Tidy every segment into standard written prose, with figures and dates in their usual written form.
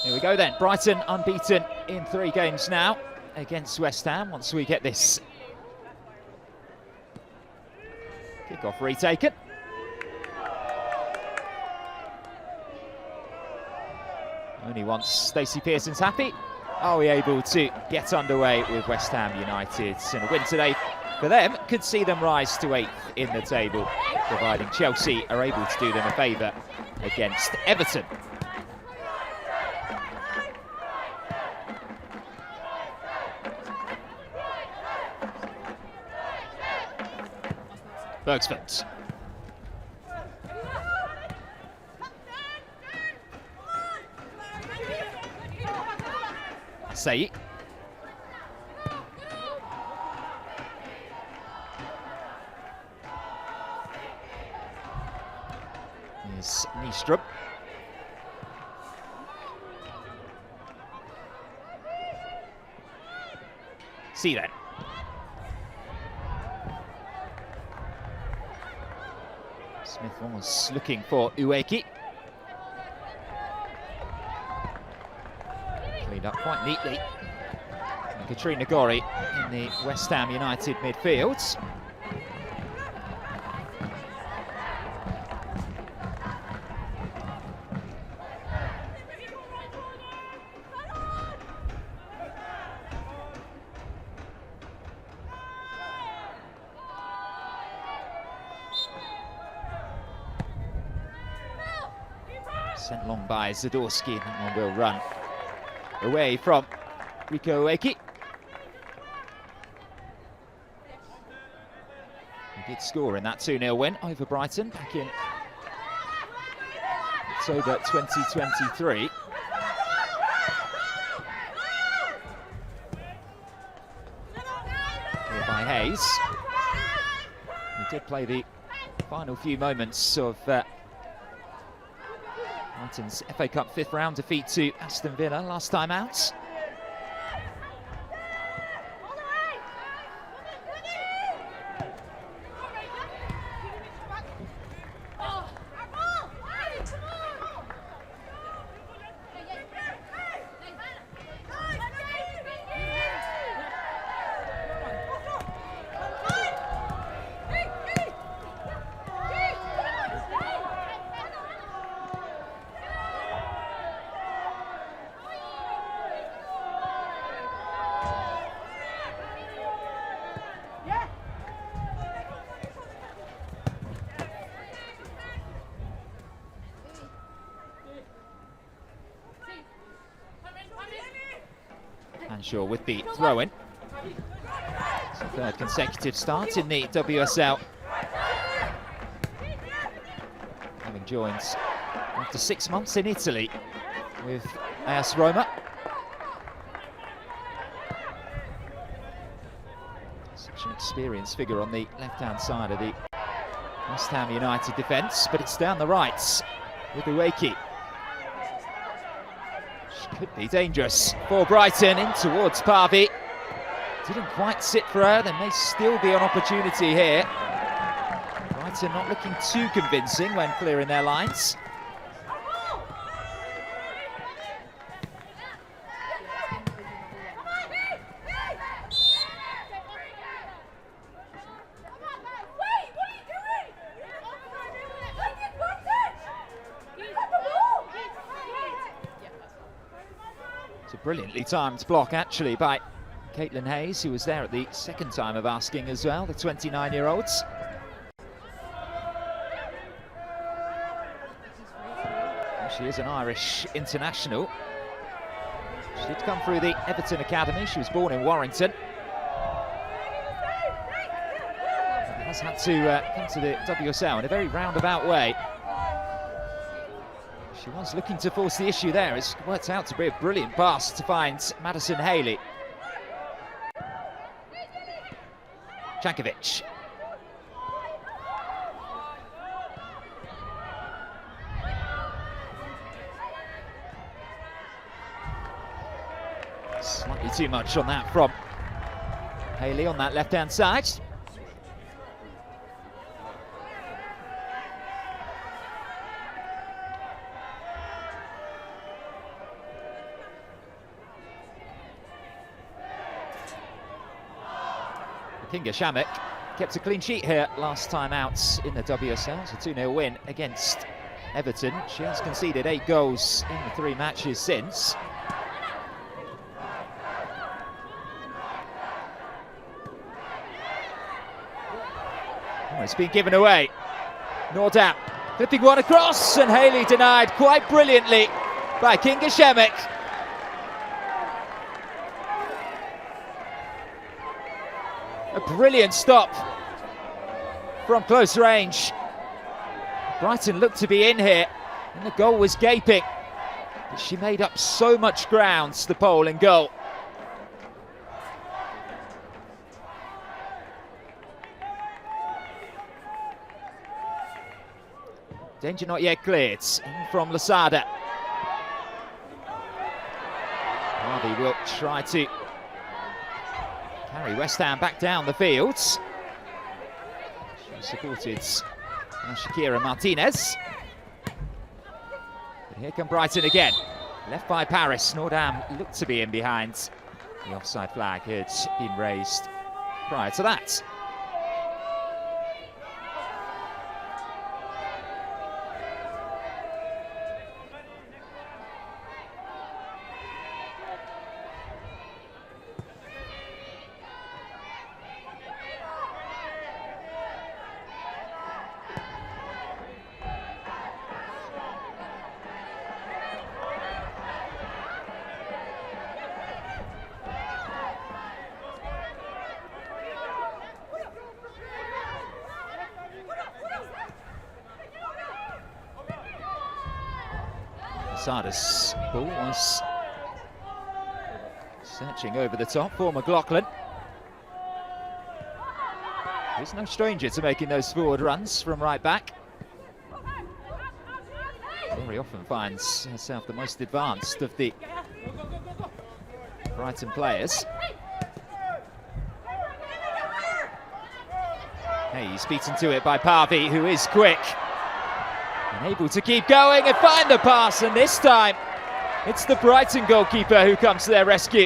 Here we go then. Brighton unbeaten in 3 games now against West Ham. Once we get this kick-off retaken. Only once Stacey Pearson's happy are we able to get underway with West Ham United. And a win today for them could see them rise to 8th in the table, providing Chelsea are able to do them a favour against Everton. Bergsford. Say. Here's Nyström. See then. Smith was looking for Ueki. Cleaned up quite neatly. And Katrina Gori in the West Ham United midfield. Sent long by Zadorsky, that one will run away from Rico Ueki. He did score in that 2-0 win over Brighton back in October 2023. Here by Hayes. He did play the final few moments of Brighton's FA Cup 5th round defeat to Aston Villa last time out. Hanshaw with the throw-in. It's the 3rd consecutive start in the WSL. Having joined after 6 months in Italy with AS Roma. Such an experienced figure on the left-hand side of the West Ham United defence, but it's down the right with Ueki. Could be dangerous for Brighton in towards Parvey. Didn't quite sit for her. There may still be an opportunity here. Brighton not looking too convincing when clearing their lines. Brilliantly timed block actually by Caitlin Hayes, who was there at the 2nd time of asking as well, the 29-year-olds. She is an Irish international. She did come through the Everton Academy. She was born in Warrington. Has had to come to the WSL in a very roundabout way. She was looking to force the issue there. It's worked out to be a brilliant pass to find Madison Haley. Jankovic. Slightly too much on that from Haley on that left-hand side. Kinga Shamek kept a clean sheet here last time out in the WSL. It's a 2-0 win against Everton. She has conceded 8 goals in the 3 matches since. Oh, it's been given away. Nordam flipping one across, and Haley denied quite brilliantly by Kinga Shamek. A brilliant stop from close range. Brighton looked to be in here, and the goal was gaping. But she made up so much ground, the pole and goal. Danger not yet cleared. In from Lasada. Harvey will try to carry West Ham back down the field. She supported by Shakira Martinez. But here come Brighton again. Left by Paris. Nordam looked to be in behind. The offside flag had been raised prior to that. Sada's ball was searching over the top for McLaughlin. He's no stranger to making those forward runs from right back. Very often finds herself the most advanced of the Brighton players. Hayes beaten to it by Parvey, who is quick. And able to keep going and find the pass, and this time it's the Brighton goalkeeper who comes to their rescue.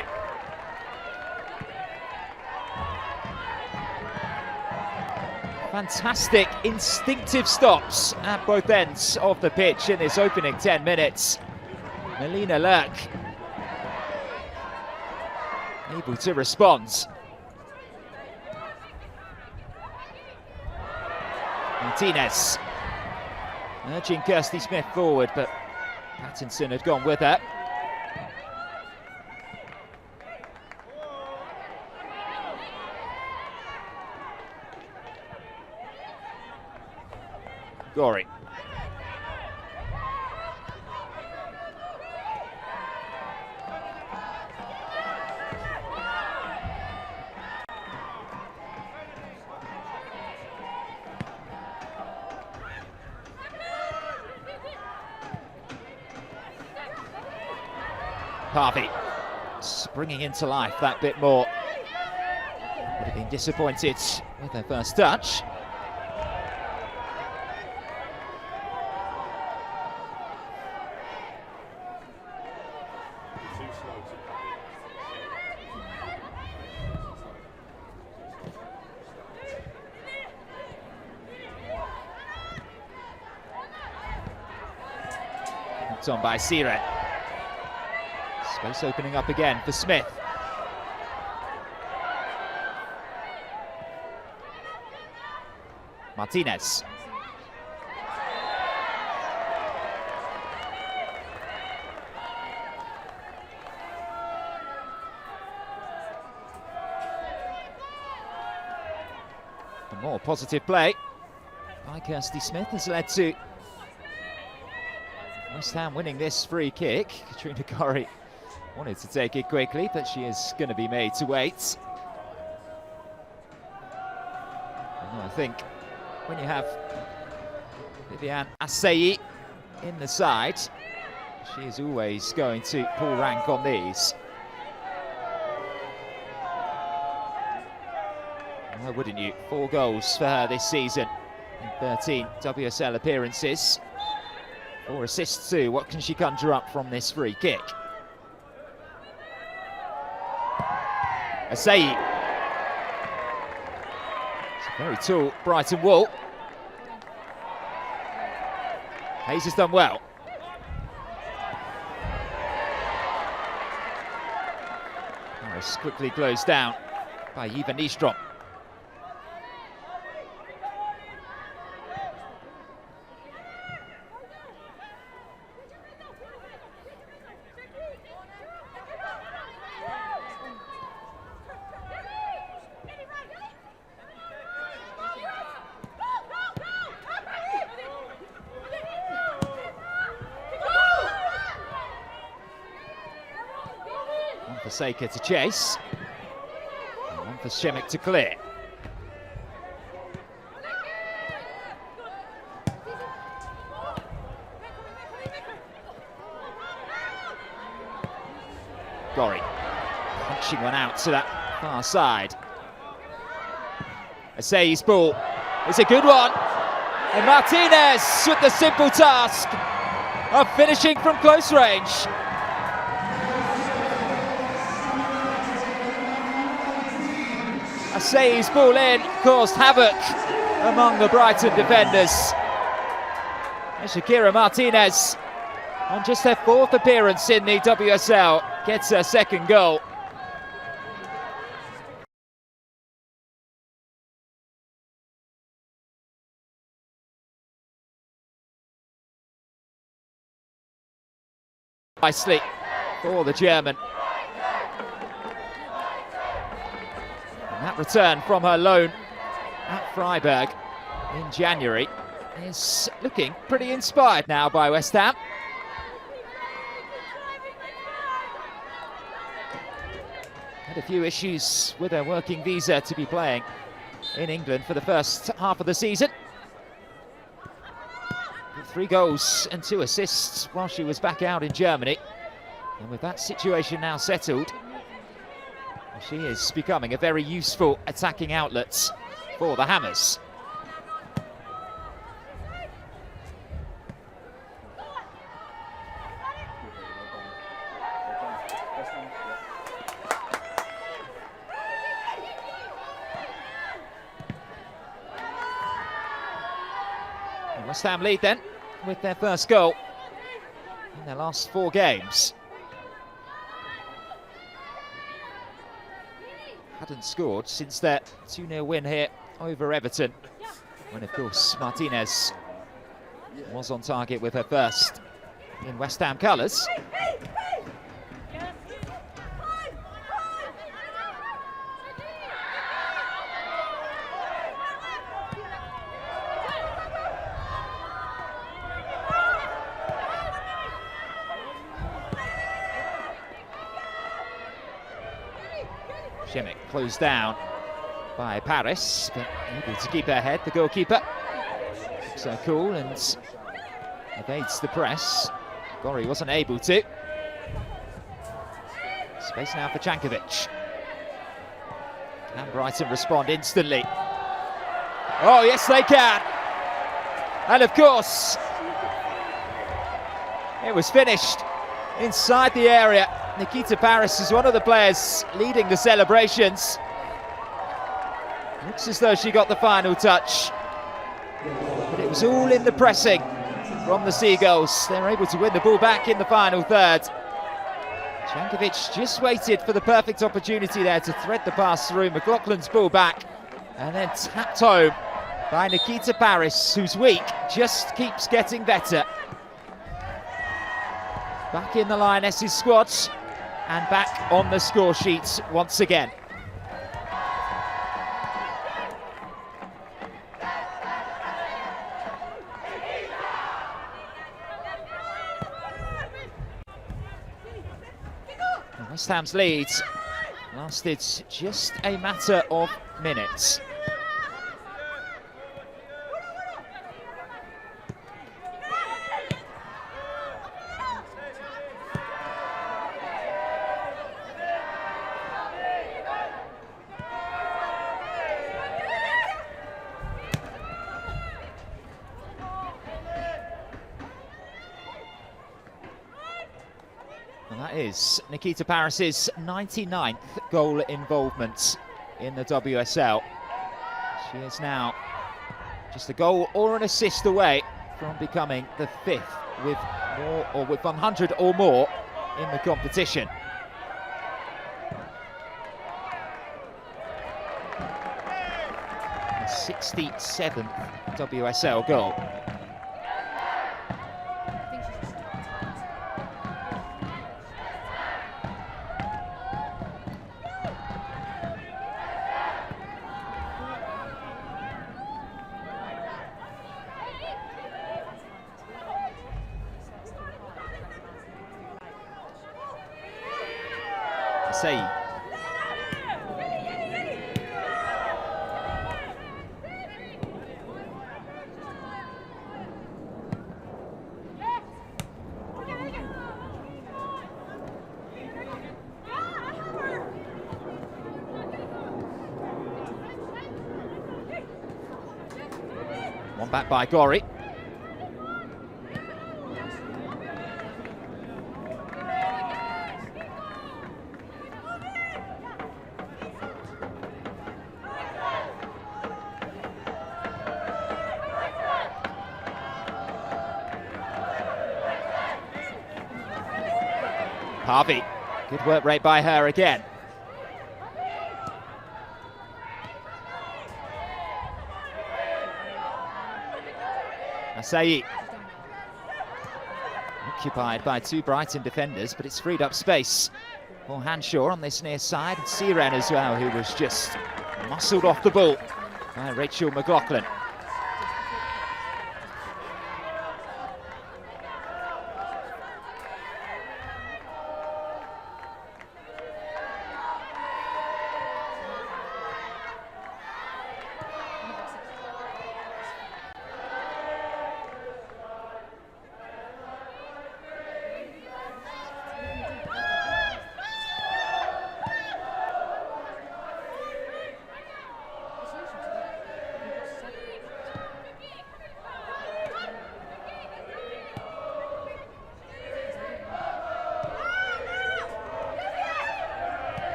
Fantastic instinctive stops at both ends of the pitch in this opening 10 minutes. Melina Lurk able to respond. Martinez urging Kirsty Smith forward, but Pattinson had gone with her. Gorey. Harvey springing into life that bit more. Would have been disappointed with her first touch. It's on by Siren. Space opening up again for Smith. Martinez. A more positive play by Kirsty Smith has led to West Ham winning this free kick. Katrina Gorey wanted to take it quickly, but she is going to be made to wait. And I think when you have Viviane Asseyi in the side, she is always going to pull rank on these. Why wouldn't you? 4 goals for her this season in 13 WSL appearances. 4 assists too. What can she conjure up from this free kick? Asseyi. Very tall Brighton wall. Hayes has done well. Harris quickly closed down by Eva Nystrom. One for Saker to chase, and one for Shemek to clear. Gorry punching one out to that far side. Asai's ball is a good one, and Martinez with the simple task of finishing from close range. Asai's ball in caused havoc among the Brighton defenders. And Shakira Martinez, on just her 4th appearance in the WSL, gets her 2nd goal. Nicely for the German. And that return from her loan at Freiburg in January is looking pretty inspired now by West Ham. Had a few issues with her working visa to be playing in England for the first half of the season. 3 goals and 2 assists while she was back out in Germany. And with that situation now settled, she is becoming a very useful attacking outlet for the Hammers. And West Ham lead then with their first goal in their last 4 games. Hadn't scored since their 2-0 win here over Everton, when of course Martinez was on target with her first in West Ham colours. Shemek closed down by Paris, but able to keep her head, the goalkeeper. So cool and evades the press. Gorry wasn't able to. Space now for Jankovic. Can Brighton respond instantly? Oh, yes, they can. And of course, it was finished inside the area. Nikita Paris is one of the players leading the celebrations. Looks as though she got the final touch, but it was all in the pressing from the Seagulls. They were able to win the ball back in the final third. Jankovic just waited for the perfect opportunity there to thread the pass through McLaughlin's ball back, and then tapped home by Nikita Paris, whose week just keeps getting better. Back in the Lionesses' squad and back on the score sheets once again. West Ham's lead lasted just a matter of minutes. And that is Nikita Paris's 99th goal involvement in the WSL. She is now just a goal or an assist away from becoming the 5th with 100 or more in the competition. The 67th WSL goal. Say. One back by Gori. Harvey, good work rate by her again. Asai. Occupied by 2 Brighton defenders, but it's freed up space for Hanshaw on this near side. And Siren as well, who was just muscled off the ball by Rachel McLaughlin.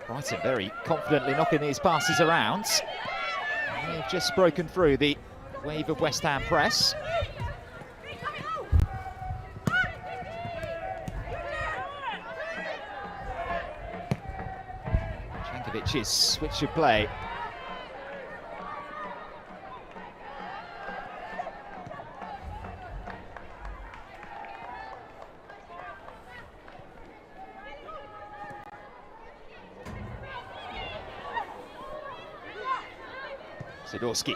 Brighton very confidently knocking these passes around. And they've just broken through the wave of West Ham press. Jankovic's switch of play. Zadorsky.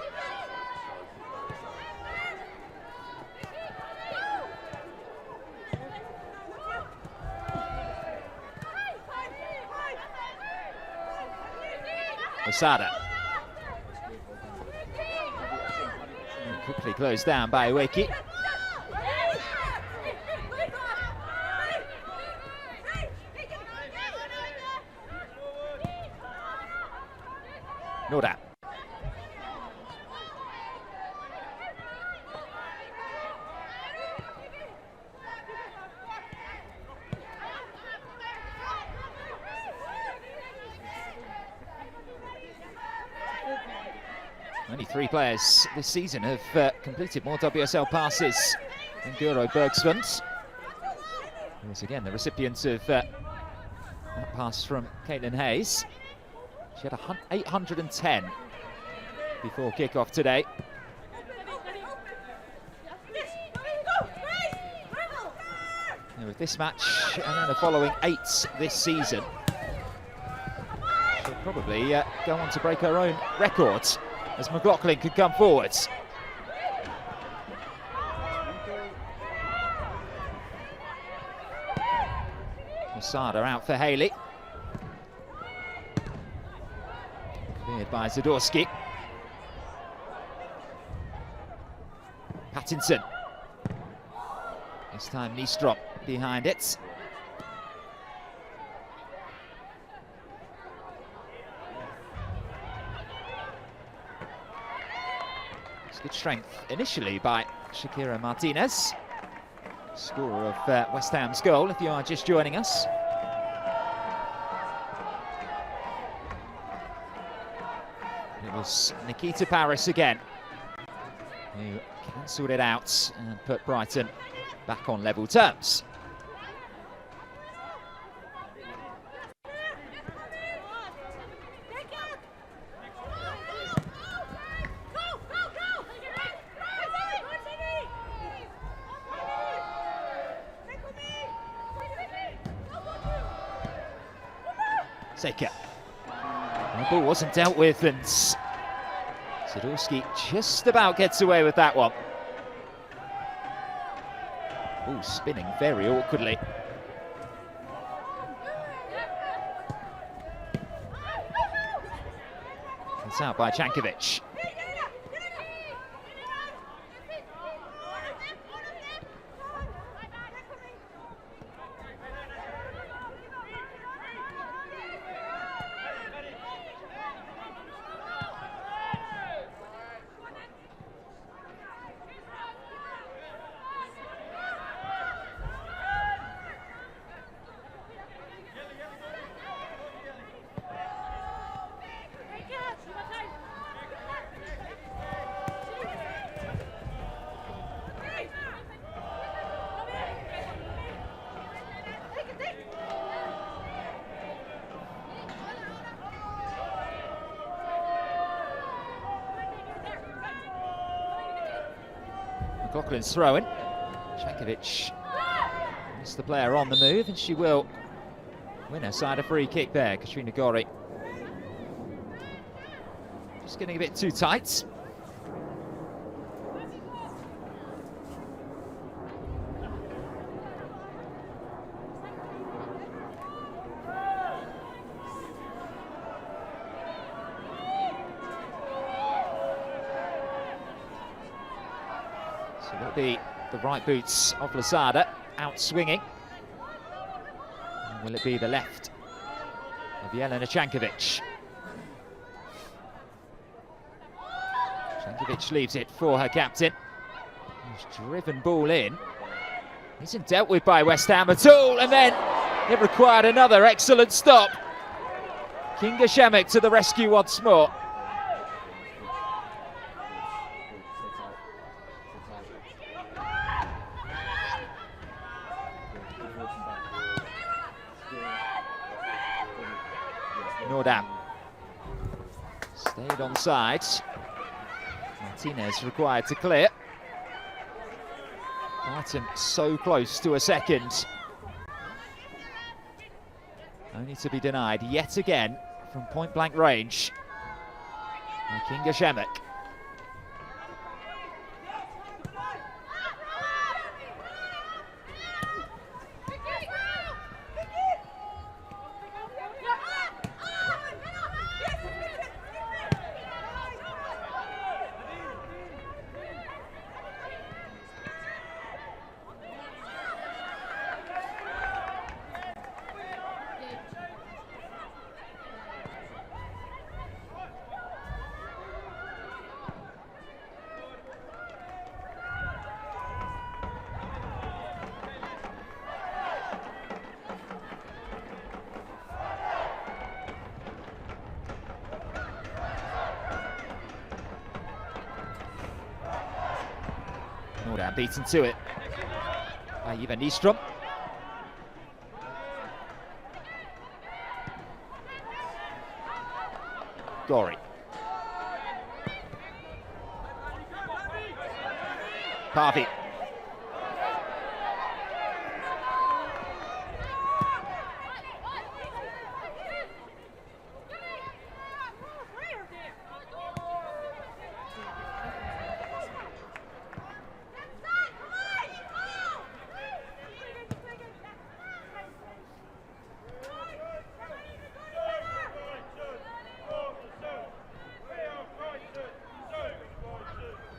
Osada. Quickly closed down by Ueki. Noda. Only 3 players this season have completed more WSL passes than Guro Bergsvund, who was again the recipient of that pass from Caitlin Hayes. She had 810 before kick-off today. And with this match and then the following 8 this season, she'll probably go on to break her own records as McLaughlin could come forwards. Osada out for Haley. Cleared by Zadorsky. Pattinson. This time Nyström behind it. It's good strength initially by Shakira Martinez. Scorer of West Ham's goal, if you are just joining us. It was Nikita Paris again, who cancelled it out and put Brighton back on level terms. Seka. The ball wasn't dealt with, and Sadorski just about gets away with that one. Oh, spinning very awkwardly. It's out by Jankovic. McLaughlin's throwing. Jankovic is the player on the move, and she will win her side a free kick there. Katrina Gori just getting a bit too tight. So it'll be the right boots of Lozada out swinging. And will it be the left of Jelena Jankovic? Jankovic leaves it for her captain. He's driven ball in. Isn't dealt with by West Ham at all, and then it required another excellent stop. Kinga Shemek to the rescue once more. Nordam stayed on side. Martinez required to clear. Brighton so close to a second. Only to be denied yet again from point blank range by Kinga Shemek. Nordam beaten to it by Eva Nystrom. Gori. Parvi.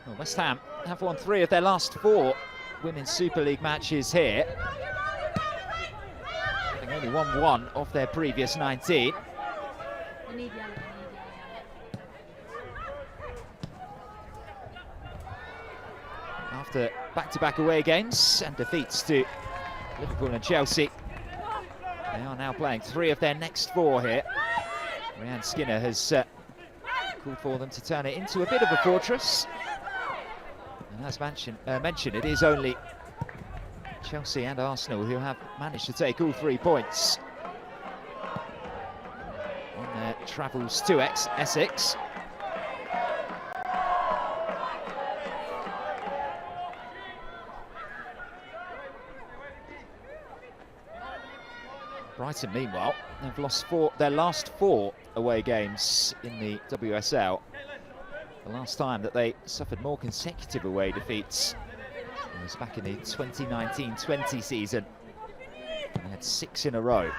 Well, West Ham have won 3 of their last 4 Women's Super League matches here, having only won 1 of their previous 19. After back-to-back away games and defeats to Liverpool and Chelsea. They are now playing 3 of their next 4 here. Rhian Skinner has called for them to turn it into a bit of a fortress. And as mentioned, it is only Chelsea and Arsenal who have managed to take all 3 points on their travels to Essex. Brighton, meanwhile, have lost their last 4 away games in the WSL. The last time that they suffered more consecutive away defeats was back in the 2019-20 season. They had 6 in a row.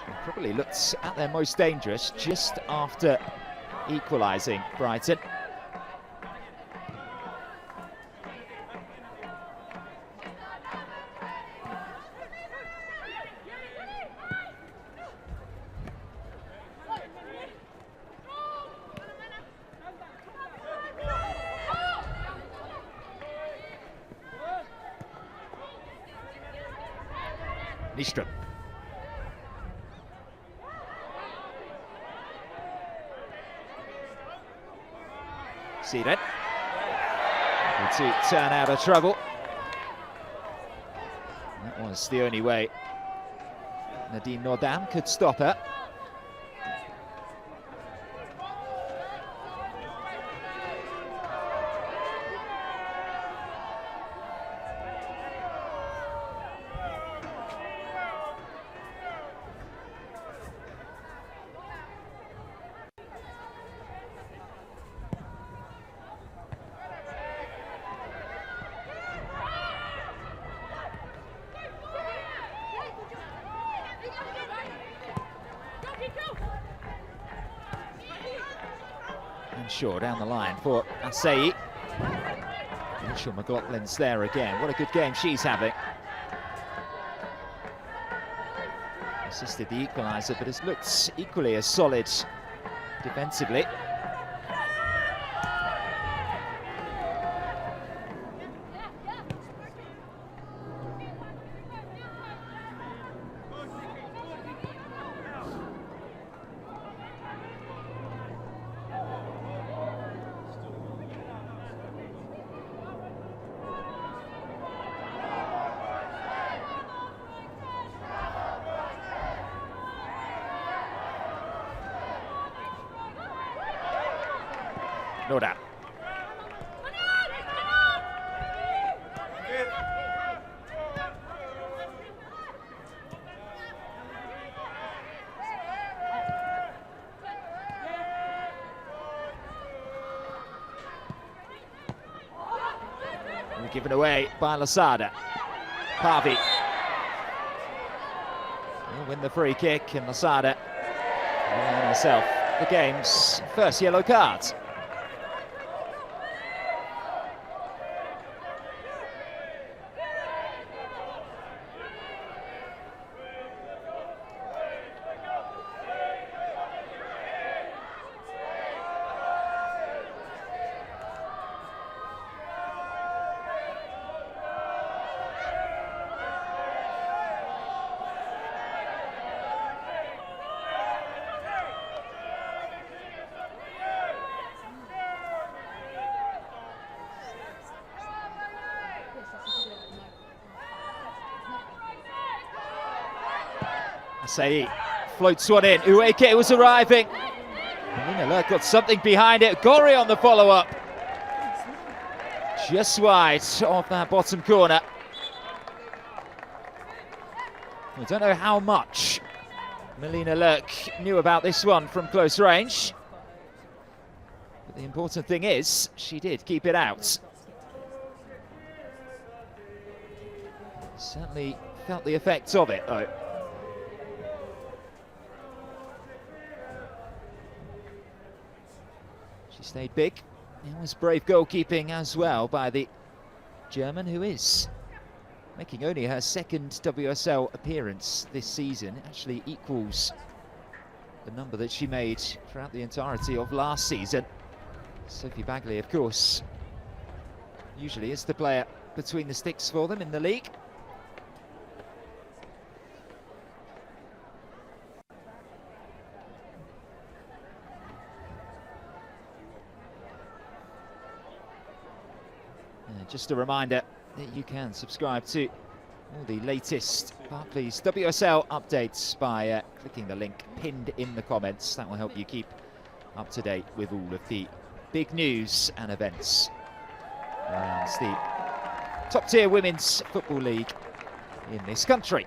They probably looked at their most dangerous just after equalising Brighton. Nystrom. Seeded. To turn out of trouble. That was the only way Nadine Nordam could stop her. And Shaw down the line for Asai. Rachel McLaughlin's there again. What a good game she's having. Assisted the equaliser, but has looked equally as solid defensively. No doubt. Given away by Lasada. Harvey will win the free kick, and Lasada will earn herself the game's first yellow card. Asai floats one in. Ueke was arriving. Melina got something behind it. Gorry on the follow-up. Just wide of that bottom corner. We don't know how much Melina Lurk knew about this one from close range. But the important thing is, she did keep it out. Certainly felt the effects of it, though. She stayed big. It was brave goalkeeping as well by the German, who is making only her second WSL appearance this season. It actually equals the number that she made throughout the entirety of last season. Sophie Bagley, of course, usually is the player between the sticks for them in the league. Just a reminder that you can subscribe to all the latest Barclays WSL updates by clicking the link pinned in the comments. That will help you keep up to date with all of the big news and events around the top tier women's football league in this country.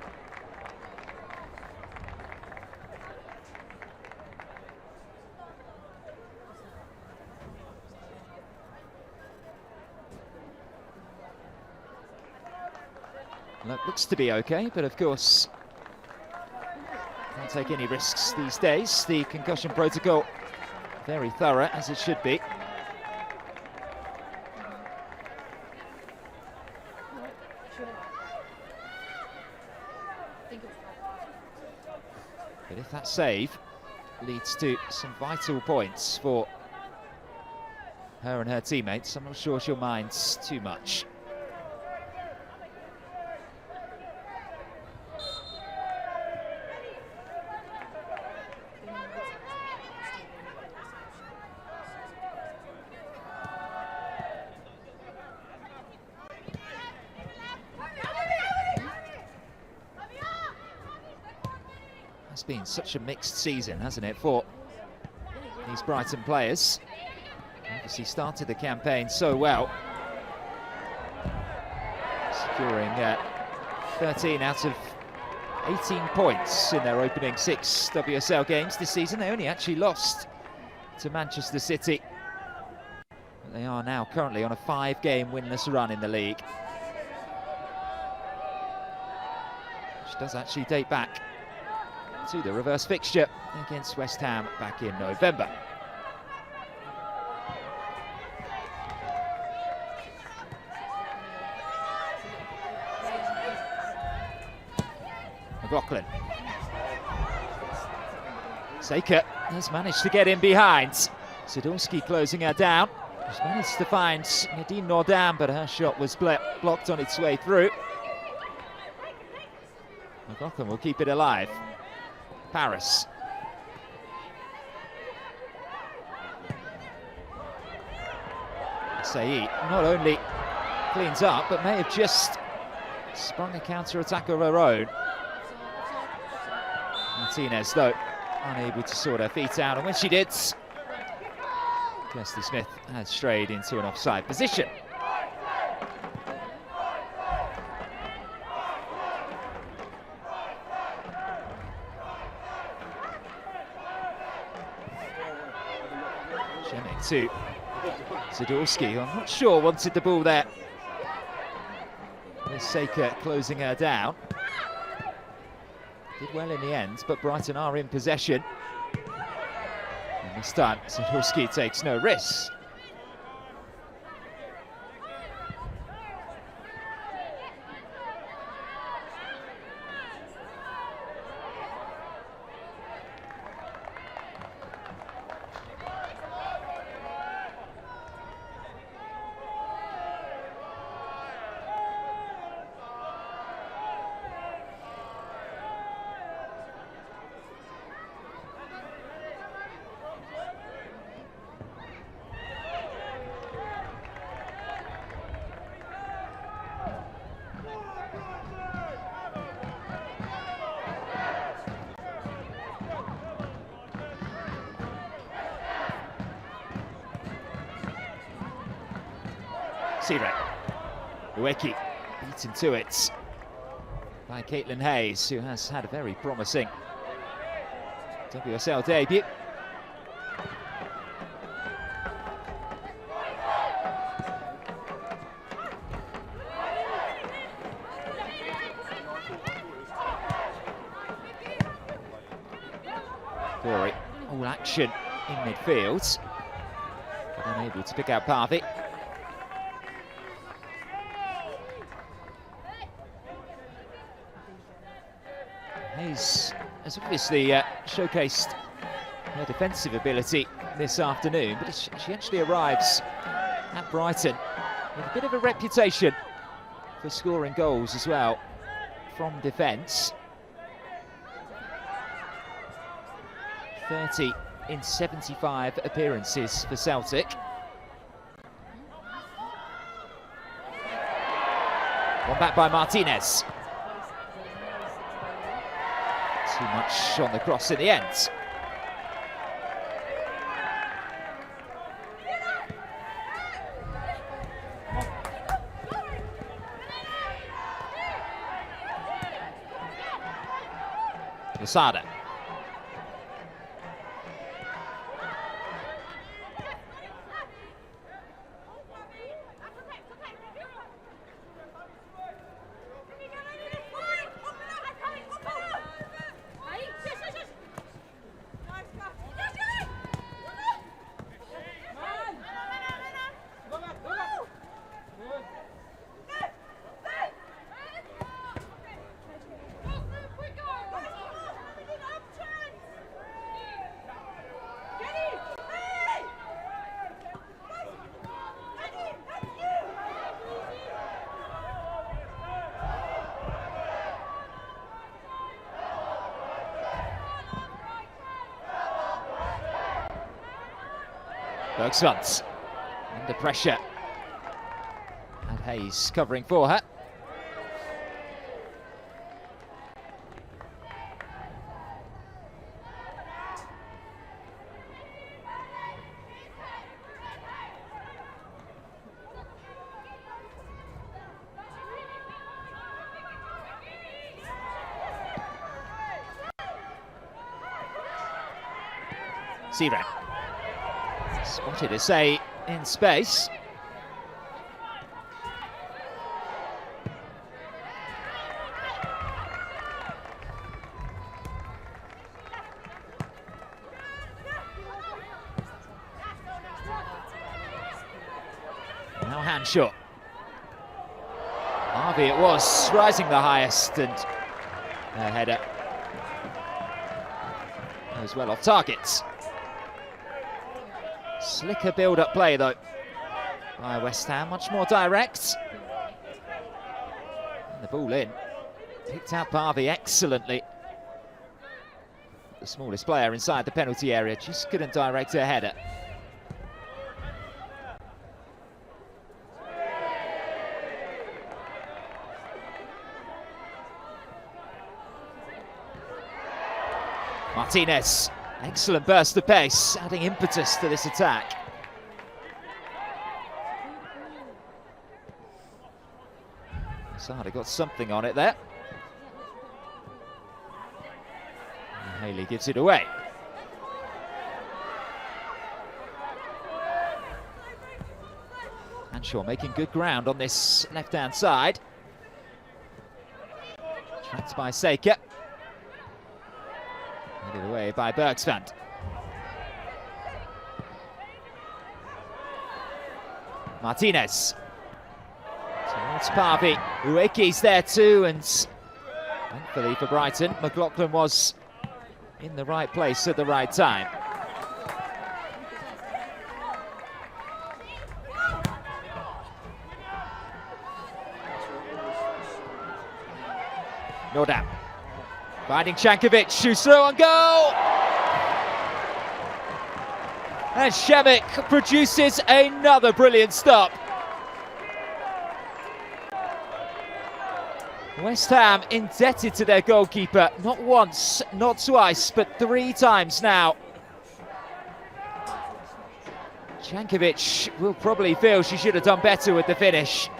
Looks to be okay, but of course can't take any risks these days. The concussion protocol very thorough, as it should be. But if that save leads to some vital points for her and her teammates, I'm not sure she'll mind too much. It's been such a mixed season, hasn't it, for these Brighton players. Obviously started the campaign so well, securing 13 out of 18 points in their opening 6 WSL games this season. They only actually lost to Manchester City. But they are now currently on a 5-game winless run in the league, which does actually date back to the reverse fixture against West Ham back in November. McLaughlin. Saker has managed to get in behind. Sadurski closing her down. She's managed to find Nadine Nordam, but her shot was blocked on its way through. McLaughlin will keep it alive. Paris. Saeed not only cleans up, but may have just sprung a counter-attack of her own. Martinez, though, unable to sort her feet out, and when she did, Kirsty Smith has strayed into an offside position. To Sadurski, who I'm not sure wanted the ball there. With Saker closing her down. Did well in the end, but Brighton are in possession. And this time, Sadurski takes no risks. Sirek. Ueki beaten to it by Caitlin Hayes, who has had a very promising WSL debut. Corey, all action in midfield, but unable to pick out Parvy. Hayes has obviously showcased her defensive ability this afternoon, but she actually arrives at Brighton with a bit of a reputation for scoring goals as well from defence. 30 in 75 appearances for Celtic. One back by Martinez. Too much on the cross in the end. Losada. Bergson under pressure, and Hayes covering for her. Searan. Spotted a say in space. Now Hanshaw. Harvey it was, rising the highest, and a header as well off targets. Slicker build-up play, though, by West Ham. Much more direct. And the ball in. Picked out Harvey excellently. The smallest player inside the penalty area. Just couldn't direct her header. Martinez. Excellent burst of pace, adding impetus to this attack. Sada got something on it there. And Haley gives it away. Hanshaw making good ground on this left-hand side. Tracked by Seika. Headed away by Bergsvand. Martinez. Towards Parvey. Ueki's there too, and thankfully for Brighton, McLaughlin was in the right place at the right time. Nordam. Finding Cankovic, shoots through on goal! And Šemik produces another brilliant stop. West Ham indebted to their goalkeeper, not once, not twice, but 3 times now. Cankovic will probably feel she should have done better with the finish.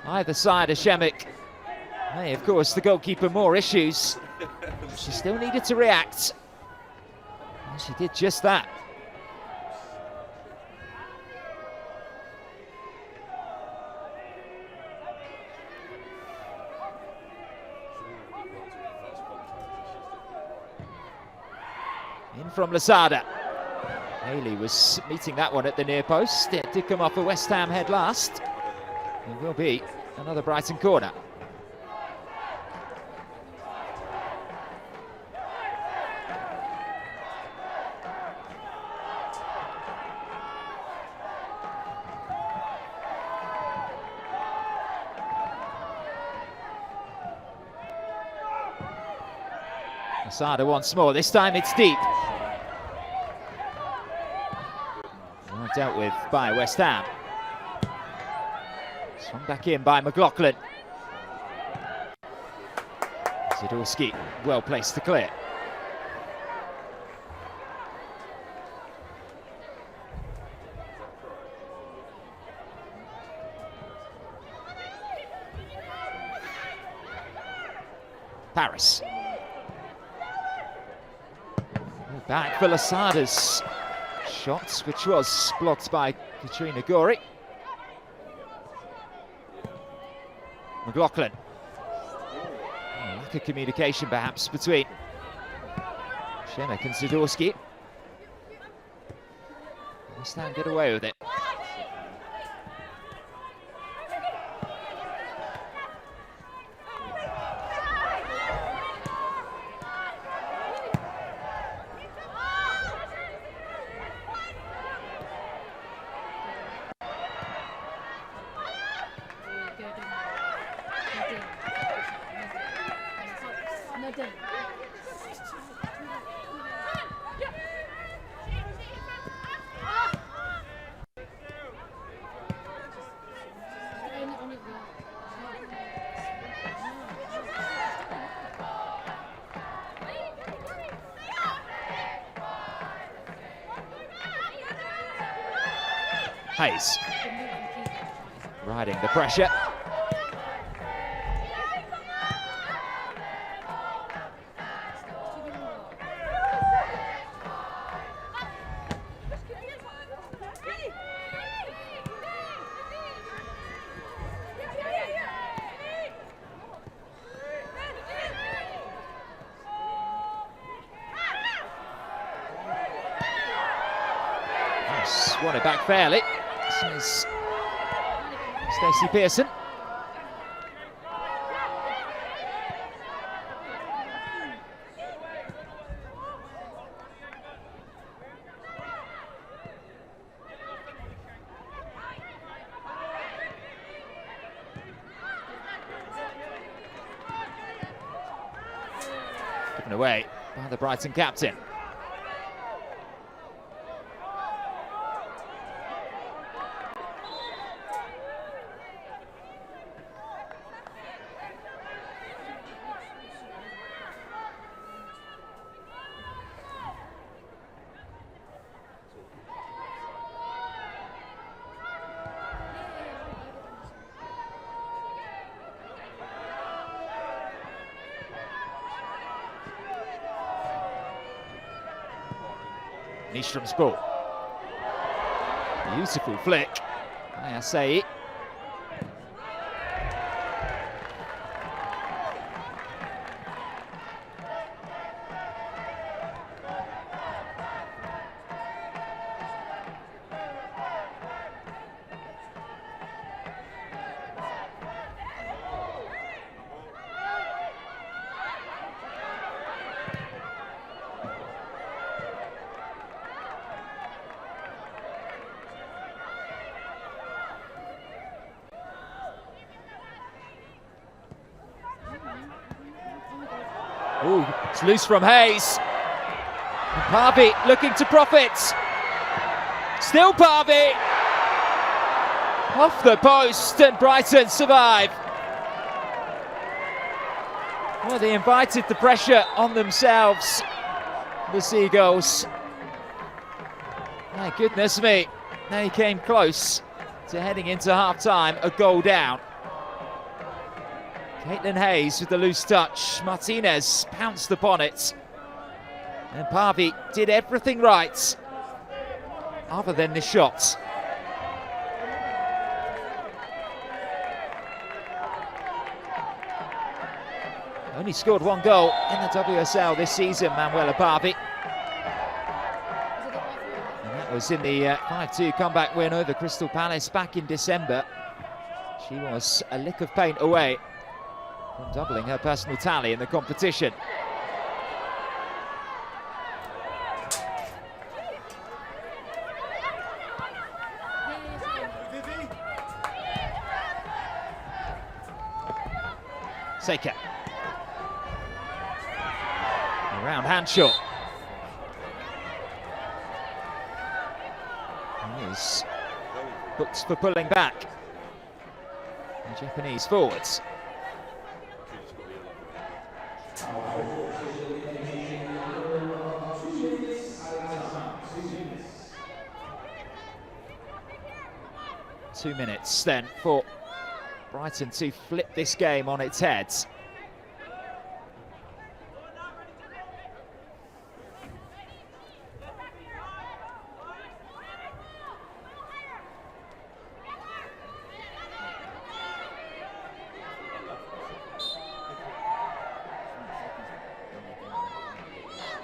Either side of Šemik. Hey, of course, the goalkeeper more issues. She still needed to react. And she did just that. In from Losada. Haley was meeting that one at the near post. It did come off a West Ham head last. It will be another Brighton corner. Asada once more, this time it's deep. Well dealt with by West Ham. Swung back in by McLaughlin. Zadorski well placed to clear. Paris. Back for Lasada's shot, which was blocked by Katrina Gori. McLaughlin. Lack of communication perhaps between Shemek and Zadorski. West Ham get away with it. Hayes riding the pressure. Won it back fairly, says Stacey Pearson. Given away by the Brighton captain. Nystrom's ball. Beautiful flick by Asai. Ooh, it's loose from Hayes. And Parby looking to profit. Still Parby. Off the post, and Brighton survive. Well, they invited the pressure on themselves, the Seagulls. My goodness me, they came close to heading into half-time, a goal down. Caitlin Hayes with the loose touch. Martinez pounced upon it. And Parby did everything right, other than the shot. Only scored one goal in the WSL this season, Manuela Parby. And that was in the 5-2 comeback win over Crystal Palace back in December. She was a lick of paint away from doubling her personal tally in the competition. Seika. Round hand shot. He is booked for pulling back. The Japanese forwards. Two minutes then for Brighton to flip this game on its head.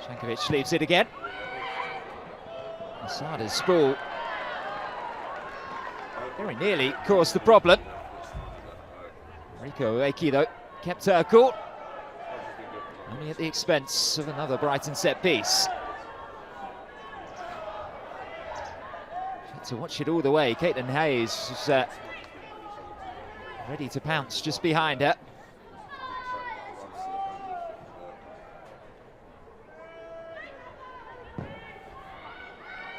Jankovic leaves it again. Asada's ball very nearly caused the problem. Riko Ueki, though, kept her cool. Only at the expense of another Brighton set piece. Had to watch it all the way. Caitlin Hayes was ready to pounce just behind her.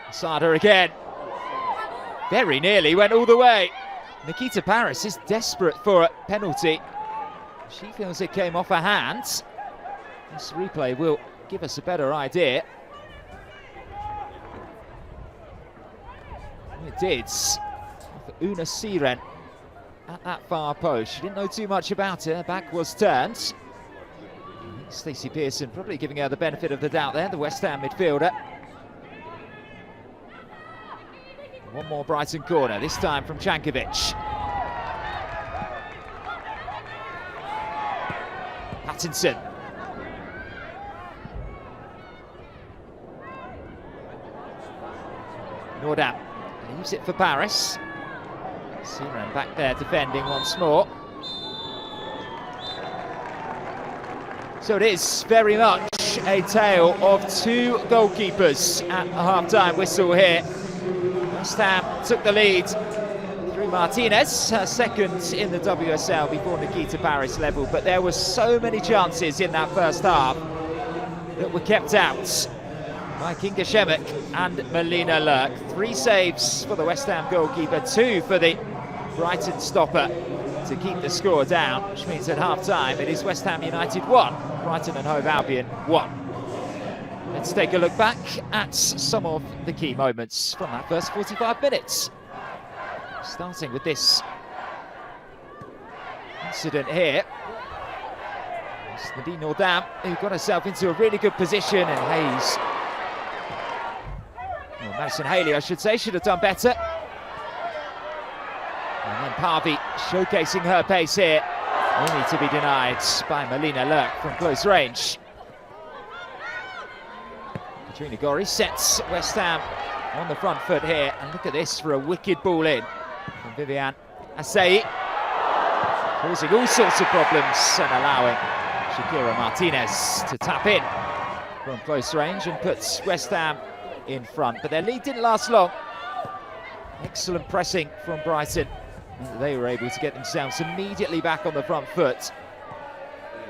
Asada again. Very nearly went all the way. Nikita Paris is desperate for a penalty. She feels it came off her hands. This replay will give us a better idea. It did. For Una Siren at that far post. She didn't know too much about it. Her back was turned. Stacey Pearson probably giving her the benefit of the doubt there, the West Ham midfielder. One more Brighton corner, this time from Jankovic. Pattinson. Nordam leaves it for Paris. Siren back there defending once more. So it is very much a tale of two goalkeepers at the half-time whistle here. West Ham took the lead through Martinez, her second in the WSL before Nikita Paris level, but there were so many chances in that first half that were kept out by Kinga Shemek and Melina Lurk. 3 saves for the West Ham goalkeeper, 2 for the Brighton stopper to keep the score down, which means at half-time it is West Ham United 1, Brighton and Hove Albion 1. Let's take a look back at some of the key moments from that first 45 minutes. Starting with this incident here. It's Nadine Nordam who got herself into a really good position, and Hayes, well, Madison Haley I should say, should have done better. And then Parvi showcasing her pace here, only to be denied by Melina Lurk from close range. Katrina Gorry sets West Ham on the front foot here, and look at this for a wicked ball in from Viviane Asseyi, causing all sorts of problems and allowing Shakira Martinez to tap in from close range and puts West Ham in front. But their lead didn't last long. Excellent pressing from Brighton. They were able to get themselves immediately back on the front foot.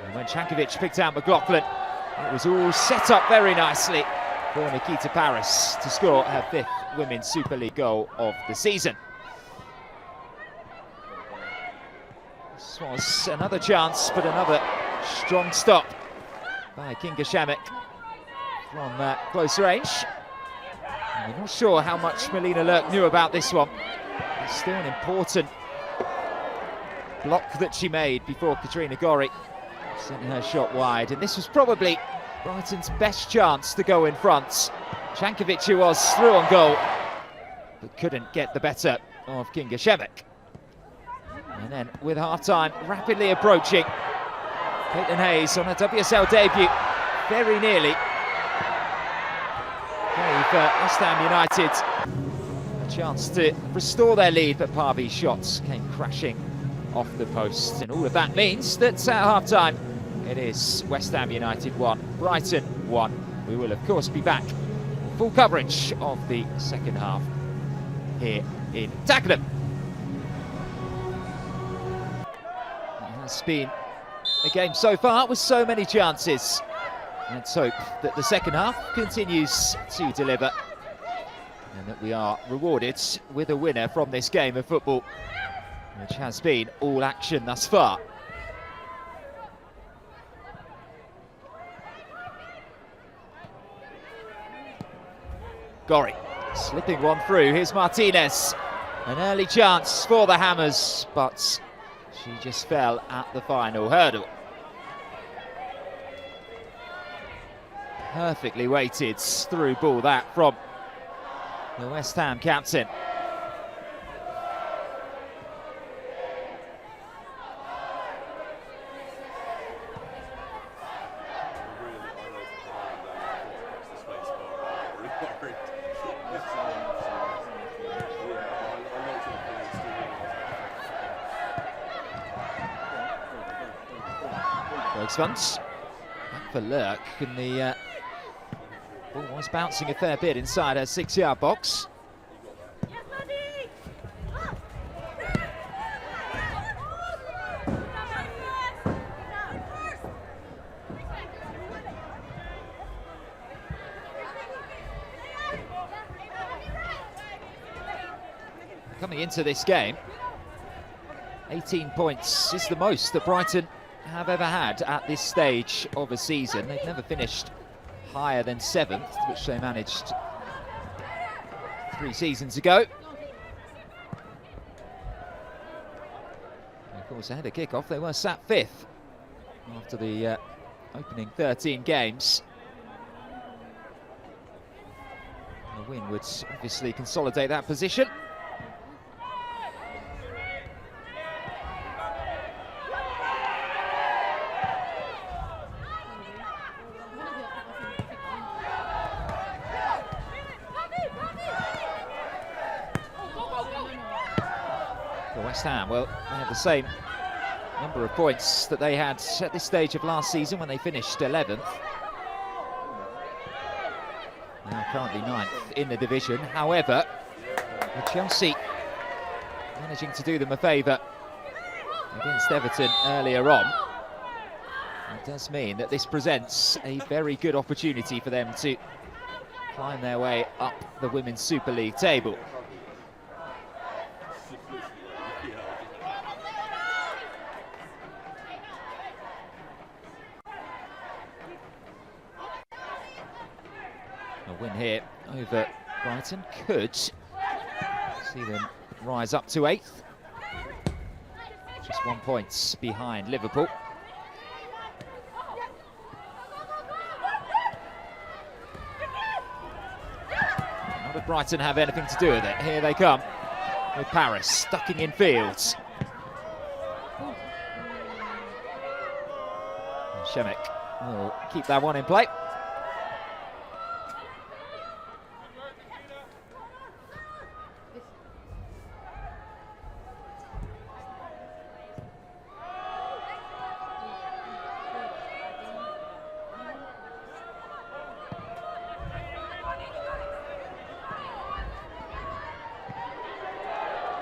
And when Jankovic picked out McLaughlin, it was all set up very nicely for Nikita Paris to score her 5th Women's Super League goal of the season. This was another chance, but another strong stop by Kinga Shemek from close range. And we're not sure how much Melina Lurk knew about this one. It's still an important block that she made before Katrina Gorry sent her shot wide, and this was probably Brighton's best chance to go in front. Jankovic, who was through on goal, but couldn't get the better of Kinga Shemek. And then with half-time rapidly approaching, Caitlin Hayes on her WSL debut very nearly gave West Ham United a chance to restore their lead, but Parvi's shots came crashing off the post, and all of that means that at half-time it is West Ham United 1, Brighton 1. We will of course be back full coverage of the second half here in Dagenham. It has been a game so far with so many chances. Let's hope that the second half continues to deliver and that we are rewarded with a winner from this game of football, which has been all action thus far. Gorry slipping one through. Here's Martinez. An early chance for the Hammers, but she just fell at the final hurdle. Perfectly weighted through ball that from the West Ham captain. Bergsvans back for Lurk, and the ball was bouncing a fair bit inside her 6-yard box. Coming into this game, 18 points is the most that Brighton have ever had at this stage of a season. They've never finished higher than 7th, which they managed 3 seasons ago. And of course, ahead of kick-off, they were sat 5th after the opening 13 games. A win would obviously consolidate that position. West Ham, well, they have the same number of points that they had at this stage of last season when they finished 11th. They are currently 9th in the division. However, with Chelsea managing to do them a favour against Everton earlier on, it does mean that this presents a very good opportunity for them to climb their way up the Women's Super League table. A win here over Brighton could see them rise up to 8th, just 1 point behind Liverpool. How did Brighton have anything to do with it? Here they come with Paris ducking in fields. Shemek will keep that one in play.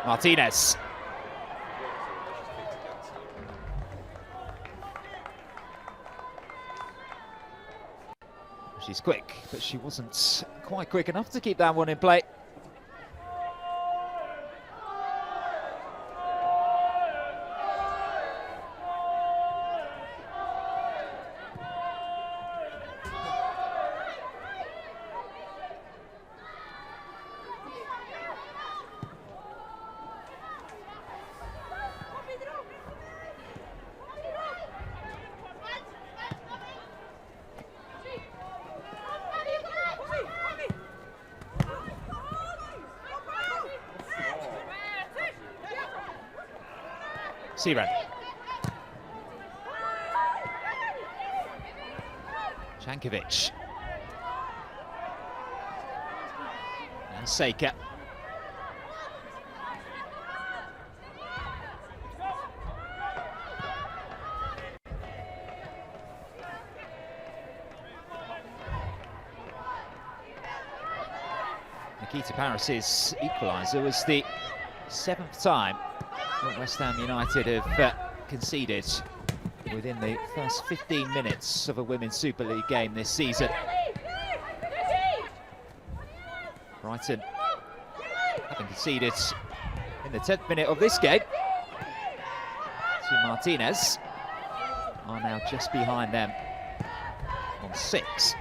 Martinez. She's quick, but she wasn't quite quick enough to keep that one in play. Siran. Jankovic. And Seika. Nikita Paris's equaliser was the 7th time that West Ham United have conceded within the first 15 minutes of a Women's Super League game this season. Brighton, having conceded in the 10th minute of this game to Martinez, are now just behind them on 6.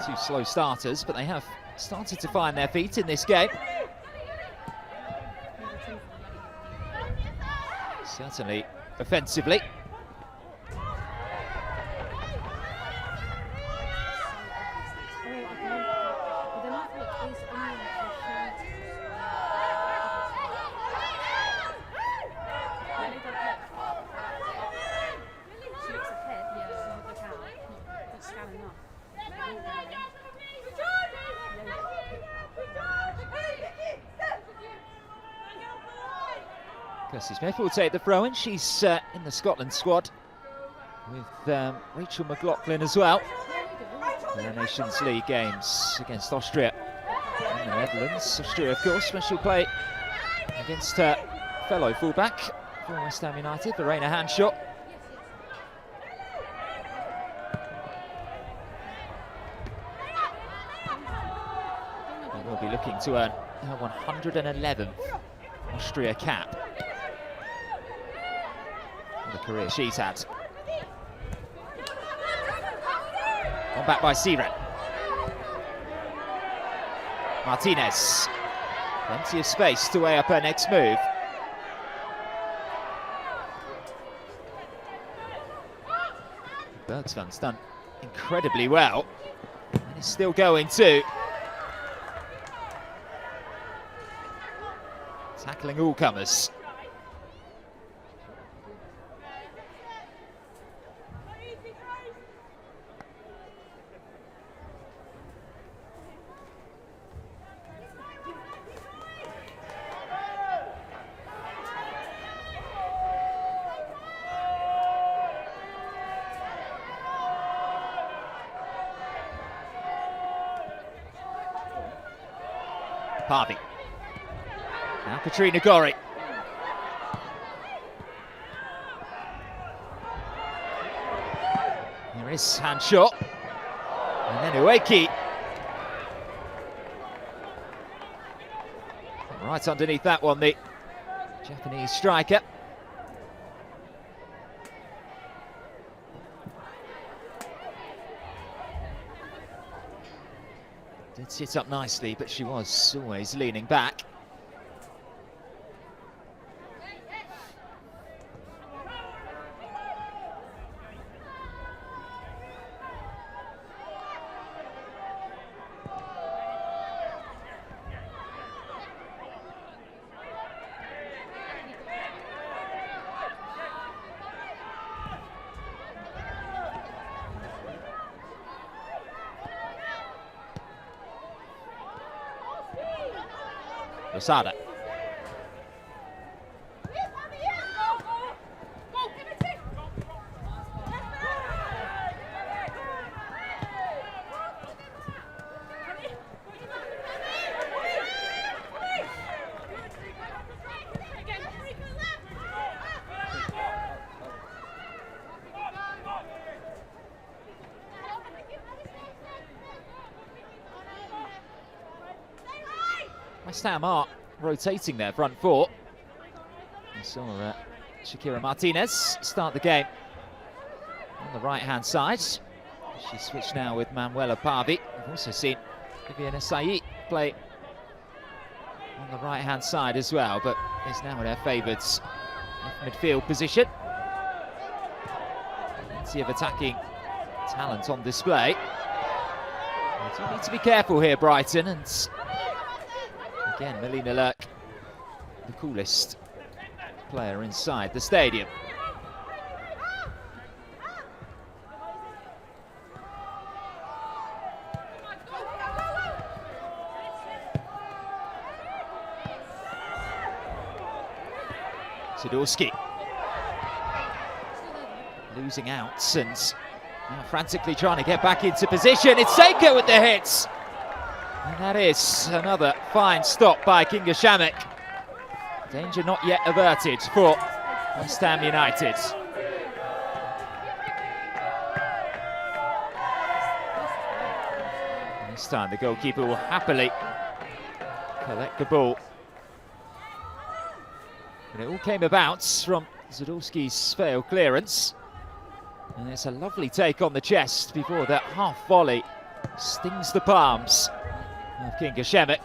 Two slow starters, but they have started to find their feet in this game. Certainly offensively. Kirsty Smith will take the throw-in. She's in the Scotland squad with Rachel McLaughlin as well. Their Nations League games against Austria and the Netherlands. Austria, of course, when she'll play against her fellow fullback for West Ham United, Verena Hanshaw. And will be looking to earn her 111th Austria cap. The career she's had. On back by Siren. Martinez. Plenty of space to weigh up her next move. Bergsvan's done incredibly well. And is still going too. Tackling all comers. Parvey. Now Katrina Gorry. Here is Hanshaw. And then Ueki. Right underneath that one, the Japanese striker. Did sit up nicely, but she was always leaning back. Rosada. West Ham are rotating their front four. We saw Shakira Martinez start the game on the right-hand side. She switched now with Manuela Parvey. We've also seen Vivian Asai play on the right-hand side as well, but is now in her favoured midfield position. Plenty of attacking talent on display. They do need to be careful here, Brighton, and again, Melina Lurk, the coolest player inside the stadium. Sidorski losing out and now frantically trying to get back into position. It's Seiko with the hits. And that is another fine stop by Kinga Shamek. Danger not yet averted for West Ham United. This time the goalkeeper will happily collect the ball. And it all came about from Zadorski's failed clearance. And it's a lovely take on the chest before that half volley stings the palms of Kinga Shemek.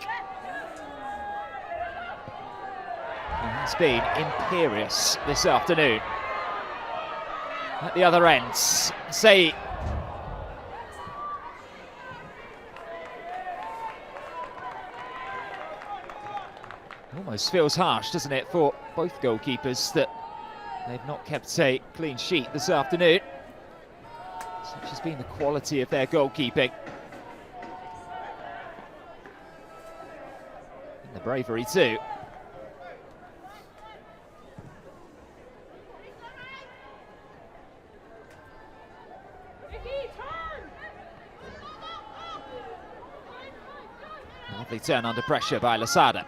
And he's been imperious this afternoon. At the other end, Say. Almost feels harsh, doesn't it, for both goalkeepers that they've not kept a clean sheet this afternoon. Such has been the quality of their goalkeeping. And the bravery too. Lovely turn under pressure by Lasada.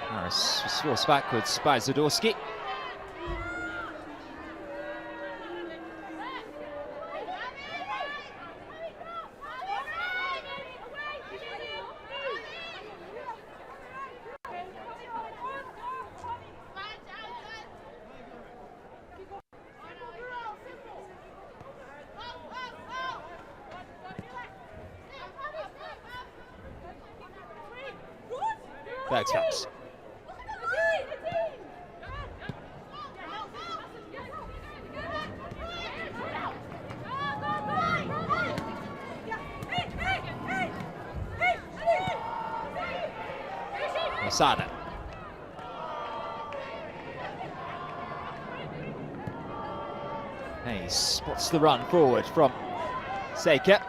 Harris was forced backwards by Zadorski. Bergkamp. Lasada. Hayes spots the run forward from Seika.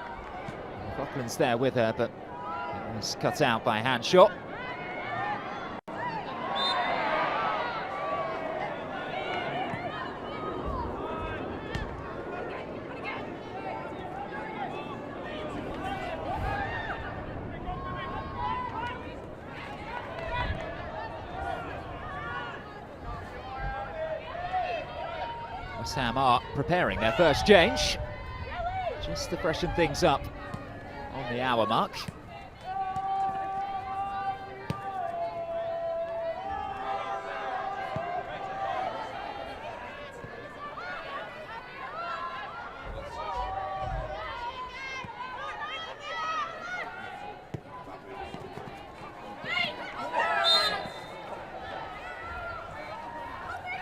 Cochrane's there with her, but it was cut out by a hand shot. West Ham are preparing their first change, just to freshen things up on the hour mark.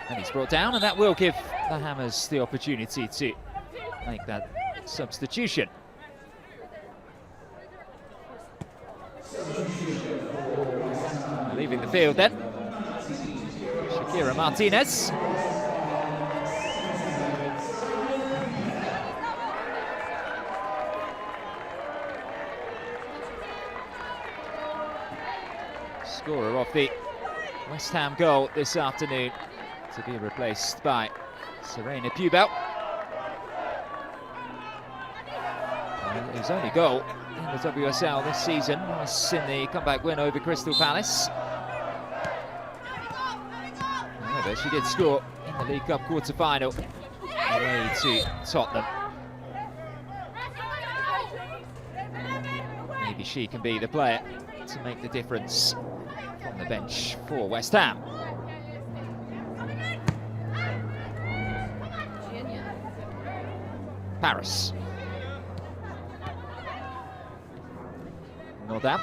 And he's brought down, and that will give the Hammers the opportunity to make that substitution. Leaving the field then, Shakira Martinez. Scorer of the West Ham goal this afternoon, to be replaced by Serena Pubel. His only goal in the WSL this season was in the comeback win over Crystal Palace. However, she did score in the League Cup quarter-final away to Tottenham. Maybe she can be the player to make the difference from the bench for West Ham. Paris. Nordam.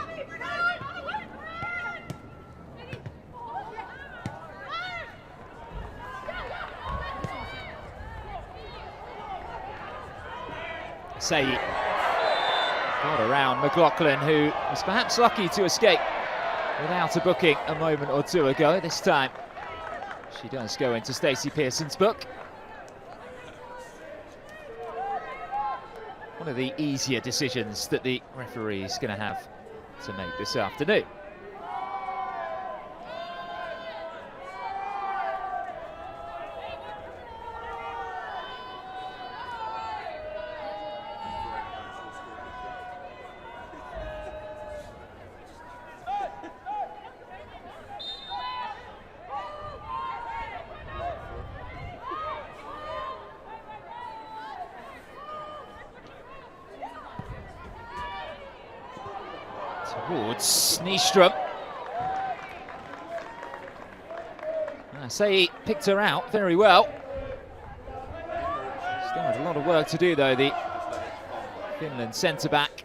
Say got around McLaughlin, who was perhaps lucky to escape without a booking a moment or two ago. This time she does go into Stacey Pearson's book. One of the easier decisions that the referee is going to have to make this afternoon. towards Nyström. I say he picked her out very well. Still had a lot of work to do though, the Finland centre-back.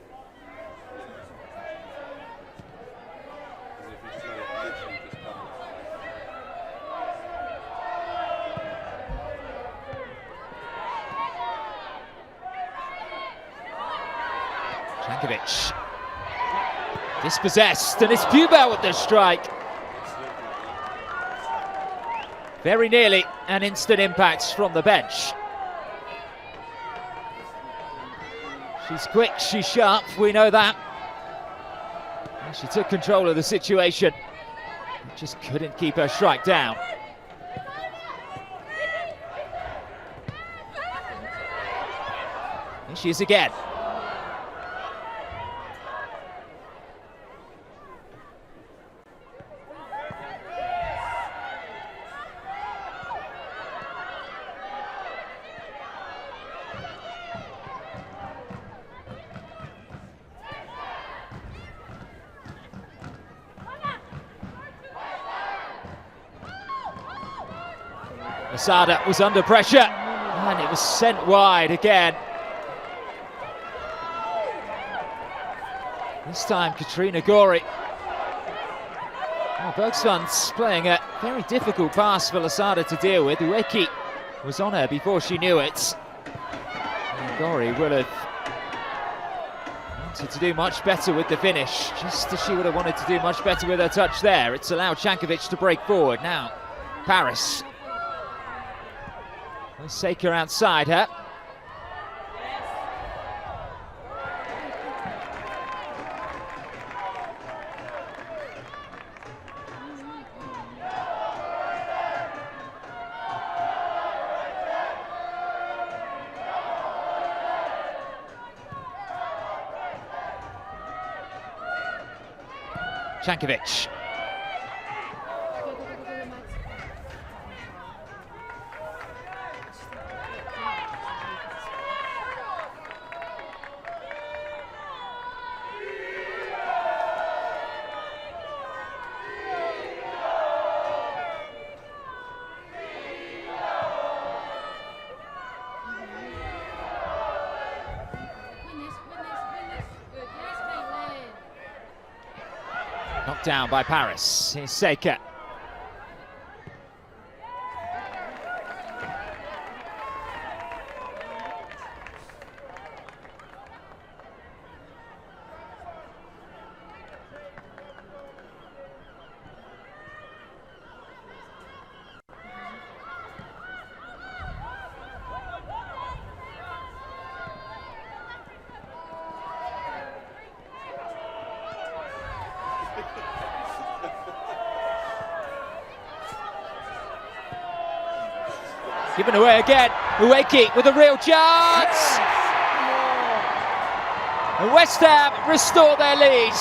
Jankovic dispossessed, and it's Bubel with the strike. Very nearly an instant impact from the bench. She's quick, she's sharp, we know that. And she took control of the situation, just couldn't keep her strike down. Here she is again. Masada was under pressure, and it was sent wide again. This time, Katrina Gori. Oh, Bergsund's playing a very difficult pass for Lasada to deal with. Ueki was on her before she knew it. And Gori would have wanted to do much better with the finish, just as she would have wanted to do much better with her touch there. It's allowed Jankovic to break forward. Now, Paris. Saker outside her. Jankovic. Knocked down by Paris. Here's Saker. Given away again, Ueki with a real chance! And West Ham restore their lead.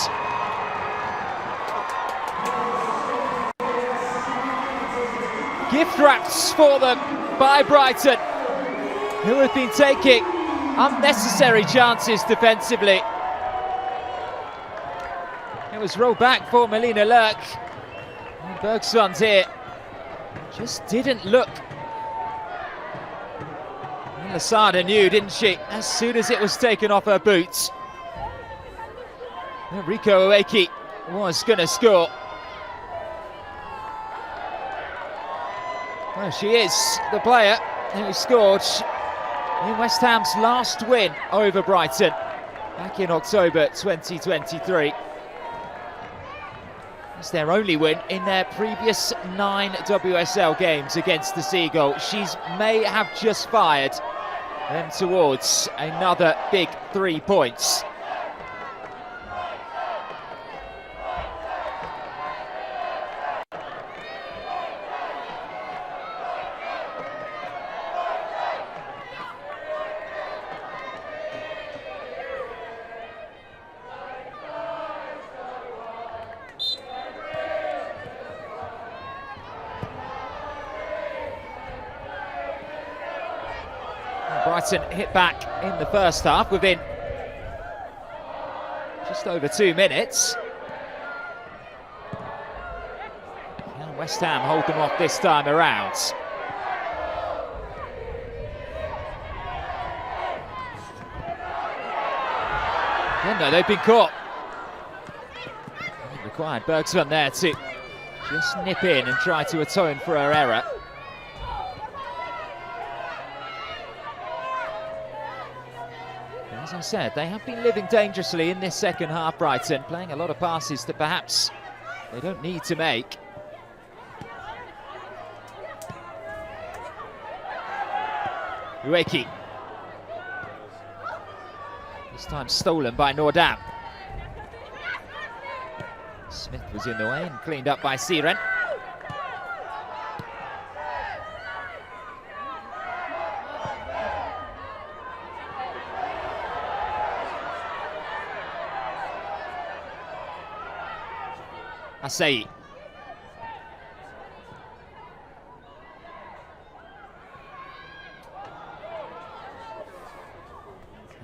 Gift wraps for them by Brighton, who have been taking unnecessary chances defensively. It was rolled back for Melina Lurk. And Bergsund's here just didn't look. Lasada knew, didn't she, as soon as it was taken off her boots. Rico Ueki was going to score. Well, she is the player who scored in West Ham's last win over Brighton back in October 2023. It's their only win in their previous 9 WSL games against the Seagull. She may have just fired them towards another big 3 points. Brighton hit back in the first half within just just over 2 minutes. Can West Ham hold them off this time around? Yeah, no, they've been caught. It required Bergsson there to just nip in and try to atone for her error. As I said, they have been living dangerously in this second half, Brighton, playing a lot of passes that perhaps they don't need to make. Ueki. This time stolen by Nordam. Smith was in the way and cleaned up by Siren. Asai.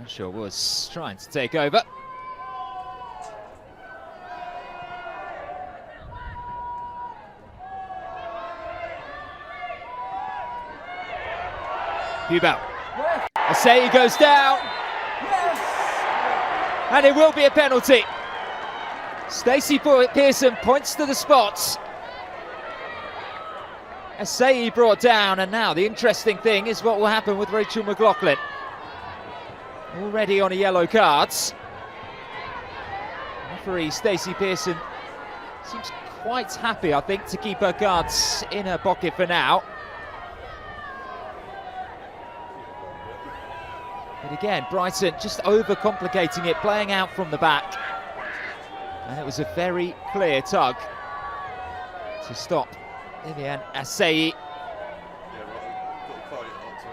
Sure was trying to take over. Hubel. Asai goes down. And it will be a penalty. Stacey Pearson points to the spots. Asai brought down, and now the interesting thing is what will happen with Rachel McLaughlin. Already on a yellow card. Referee Stacey Pearson seems quite happy, I think, to keep her cards in her pocket for now. But again, Brighton just overcomplicating it, playing out from the back. And it was a very clear tug to stop Viviane Asai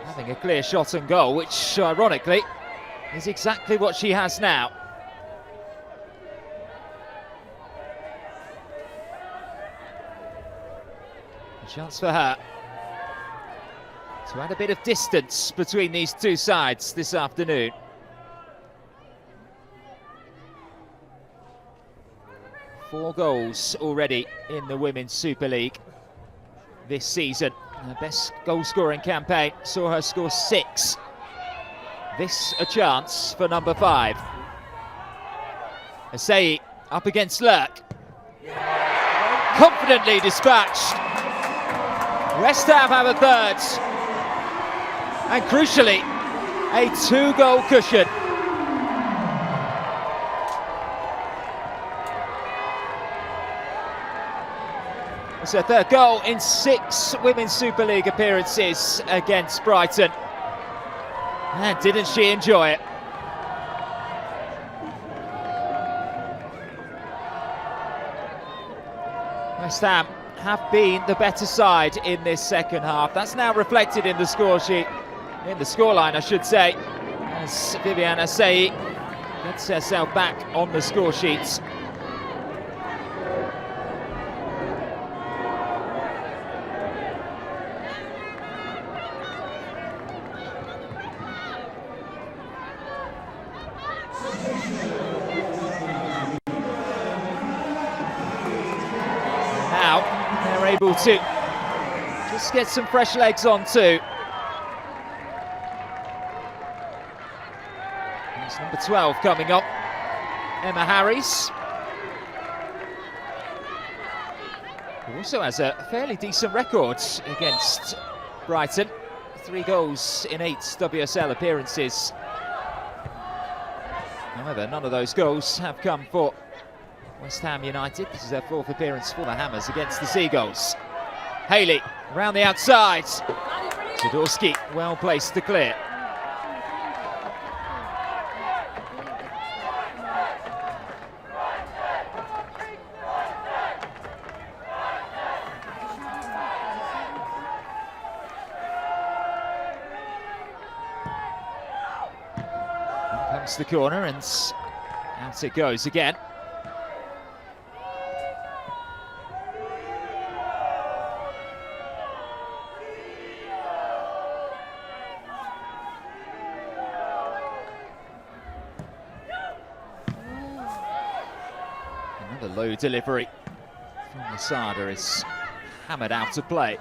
having a clear shot and goal, which ironically is exactly what she has now. A chance for her to add a bit of distance between these two sides this afternoon. Four goals already in the Women's Super League this season. Her best goal-scoring campaign saw her score 6. This a chance for number 5. Asai up against Lurk. Confidently dispatched. West Ham have a third. And crucially, a 2-goal cushion. It's her third goal in 6 Women's Super League appearances against Brighton. And didn't she enjoy it? West Ham have been the better side in this second half. That's now reflected in the score sheet, in the scoreline, I should say, as Viviane Asai gets herself back on the score sheets. Able to just get some fresh legs on too. It's number 12 coming up, Emma Harries, who also has a fairly decent record against Brighton. 3 goals in 8 WSL appearances. However, none of those goals have come for West Ham United. This is their 4th appearance for the Hammers against the Seagulls. Haley around the outside. Zadorsky well placed to clear. In comes the corner and out it goes again. low delivery from Lasada is hammered out of play.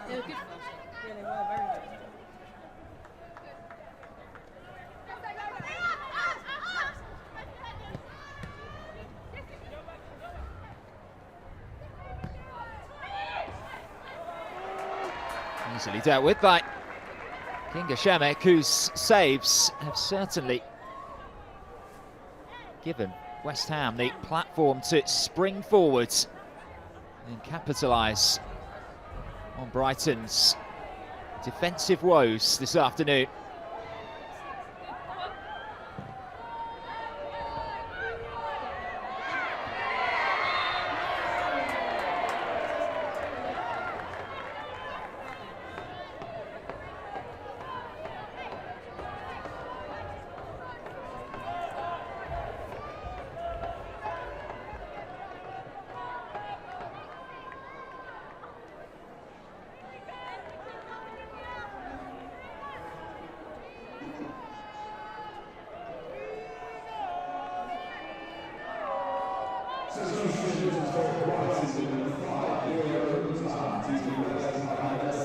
Easily dealt with by Kinga Shemek, whose saves have certainly given West Ham the platform to spring forwards and capitalise on Brighton's defensive woes this afternoon.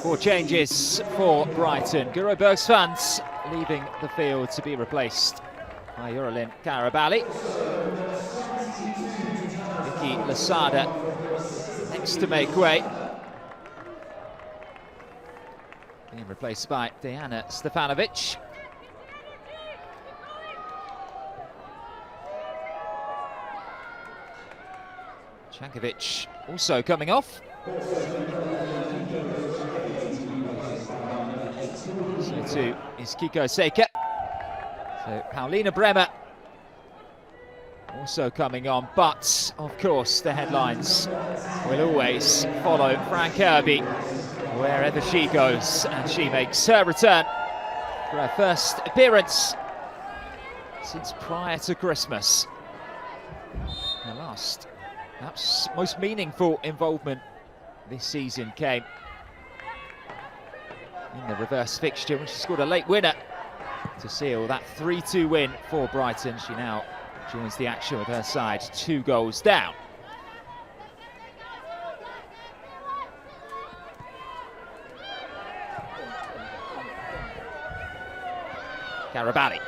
Four changes for Brighton. Guro Bergsvans leaving the field to be replaced by Uralin Karabali. Vicky Lasada next to make way. Being replaced by Diana Stefanovic. Jankovic also coming off. So too is Kiko Seika. So Paulina Bremer also coming on, but of course the headlines will always follow Fran Kirby wherever she goes, and she makes her return for her first appearance since prior to Christmas. Her last, perhaps most meaningful involvement this season came in the reverse fixture when she scored a late winner to seal that 3-2 win for Brighton. She now joins the action with her side 2 goals down. Karabali.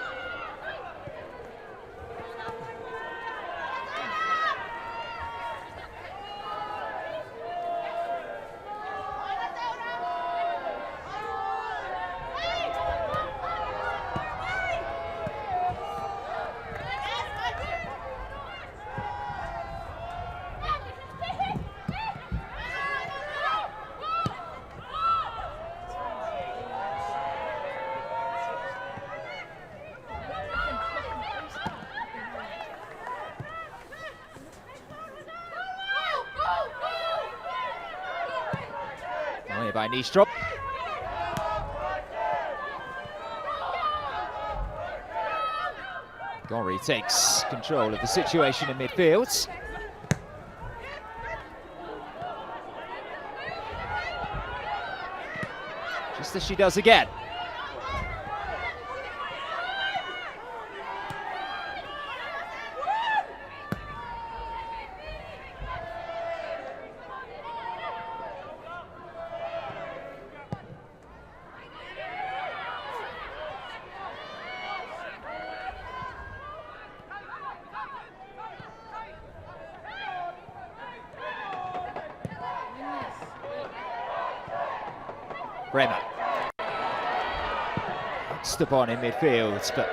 By Niestrup. Gori takes control of the situation in midfield. Just as she does again. Bremer. Step on in midfield, but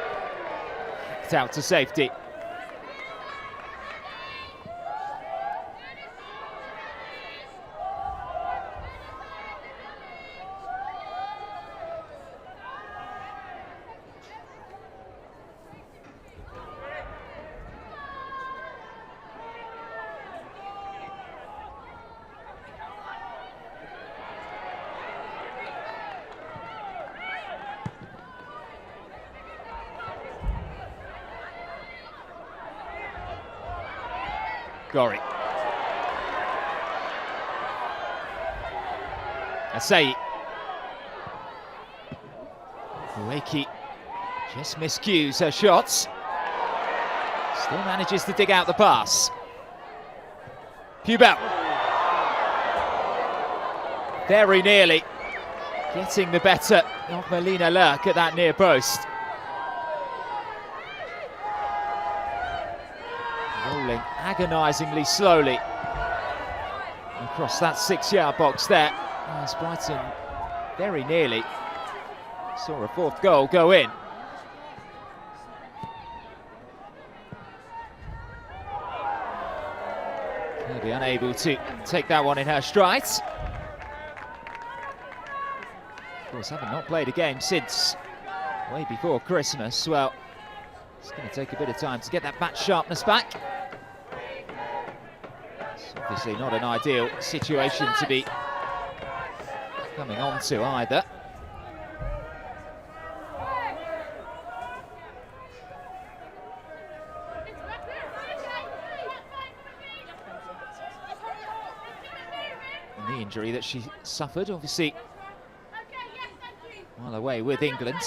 hacked out to safety. Gori. Asai. Ueki just miscues her shots. Still manages to dig out the pass. Pubel. Very nearly getting the better of Melina Lurk at that near post. Rolling agonisingly slowly across that 6-yard box there. As Brighton very nearly saw a fourth goal go in. Kirby unable to take that one in her stride. Of course, having not played a game since way before Christmas, well, it's going to take a bit of time to get that match sharpness back. It's obviously not an ideal situation to be coming on to either. And the injury that she suffered, obviously, while away with England,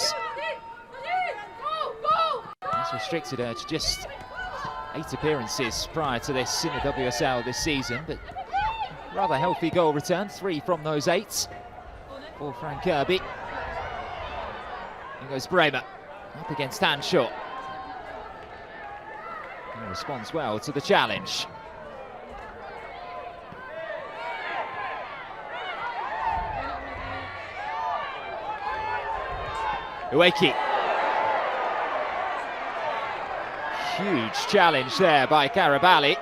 has restricted her to just 8 appearances prior to this in the WSL this season, but rather healthy goal return, 3 from those 8 for Frank Kirby. Here goes Bremer up against Hanshaw. He responds well to the challenge. Ueki. Huge challenge there by Carabali.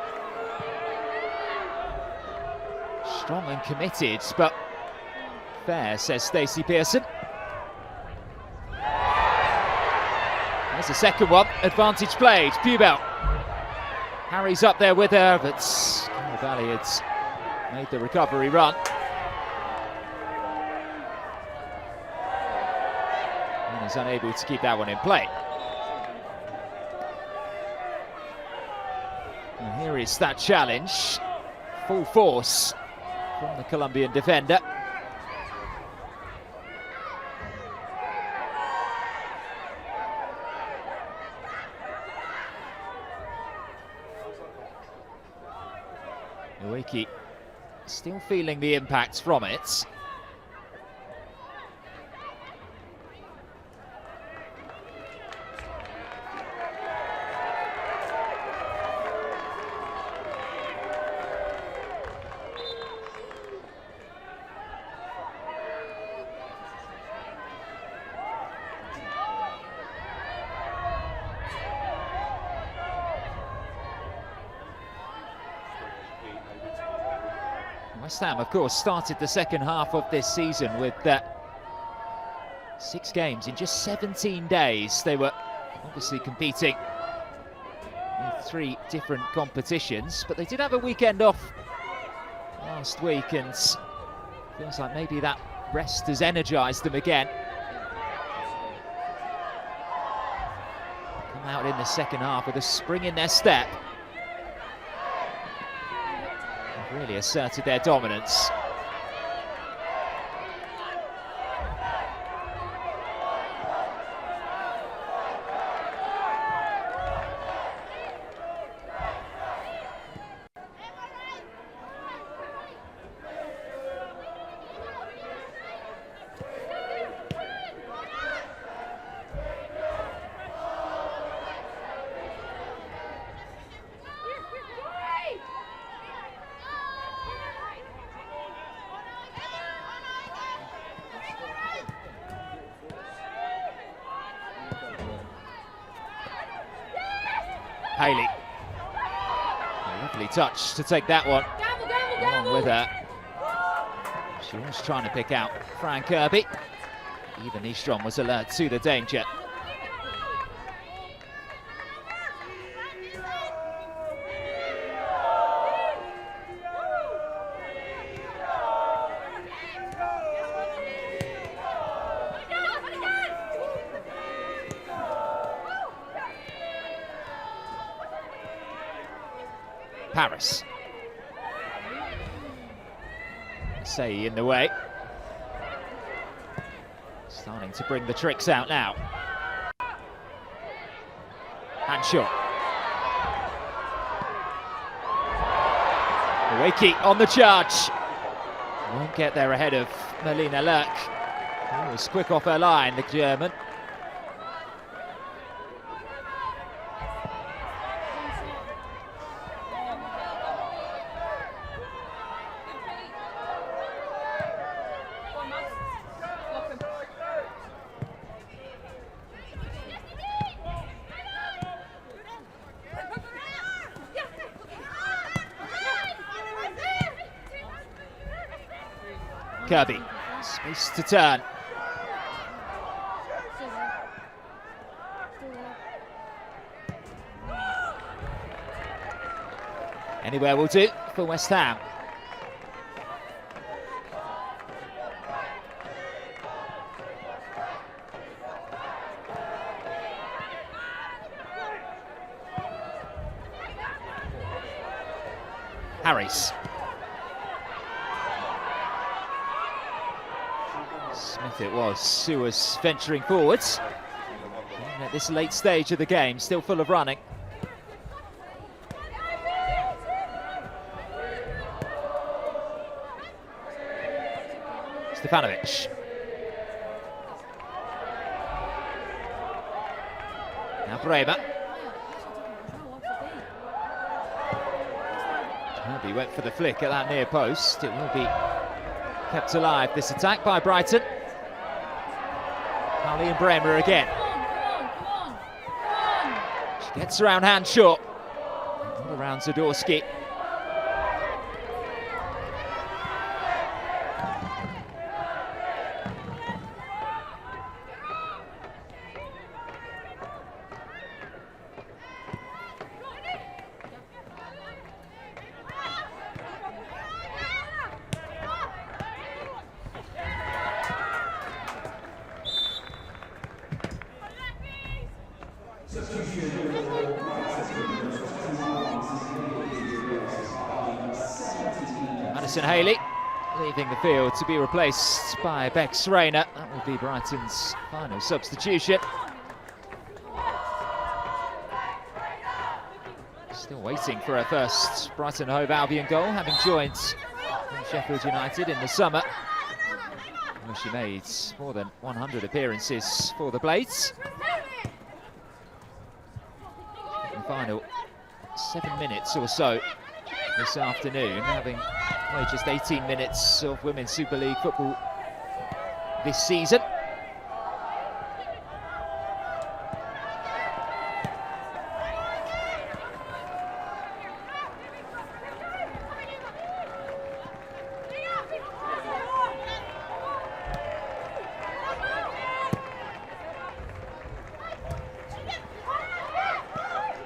Strong and committed, but fair, says Stacey Pearson. There's the second one. Advantage played. Pubel. Harry's up there with her, but Carabali had made the recovery run. And is unable to keep that one in play. And here is that challenge. Full force from the Colombian defender. Ueki still feeling the impact from it. West Ham, of course, started the second half of this season with 6 games in just 17 days. They were obviously competing in 3 different competitions, but they did have a weekend off last week, and feels like maybe that rest has energised them again. Come out in the second half with a spring in their step. Really asserted their dominance. Haley. A lovely touch to take that one along with her. She was trying to pick out Frank Kirby. Even Nystrom was alert to the danger. Paris. Say in the way. Starting to bring the tricks out now. Hanshaw. Wakey on the charge. Won't get there ahead of Melina Lurk. Oh, was quick off her line, the German. Kirby, space to turn. Anywhere will do for West Ham. Harris. Smith it was, who was venturing forwards. And at this late stage of the game, still full of running. Stefanovic. Now Bremer. Kirby went for the flick at that near post. It will be kept alive, this attack by Brighton. Pauli and Bremer again. She gets around Hanshaw. All around Zadorsky. Madison Haley leaving the field to be replaced by Bex Rayner. That will be Brighton's final substitution. Still waiting for her first Brighton Hove Albion goal, having joined Sheffield United in the summer, where she made more than 100 appearances for the Blades. In the final 7 minutes or so this afternoon, having played just 18 minutes of Women's Super League football this season.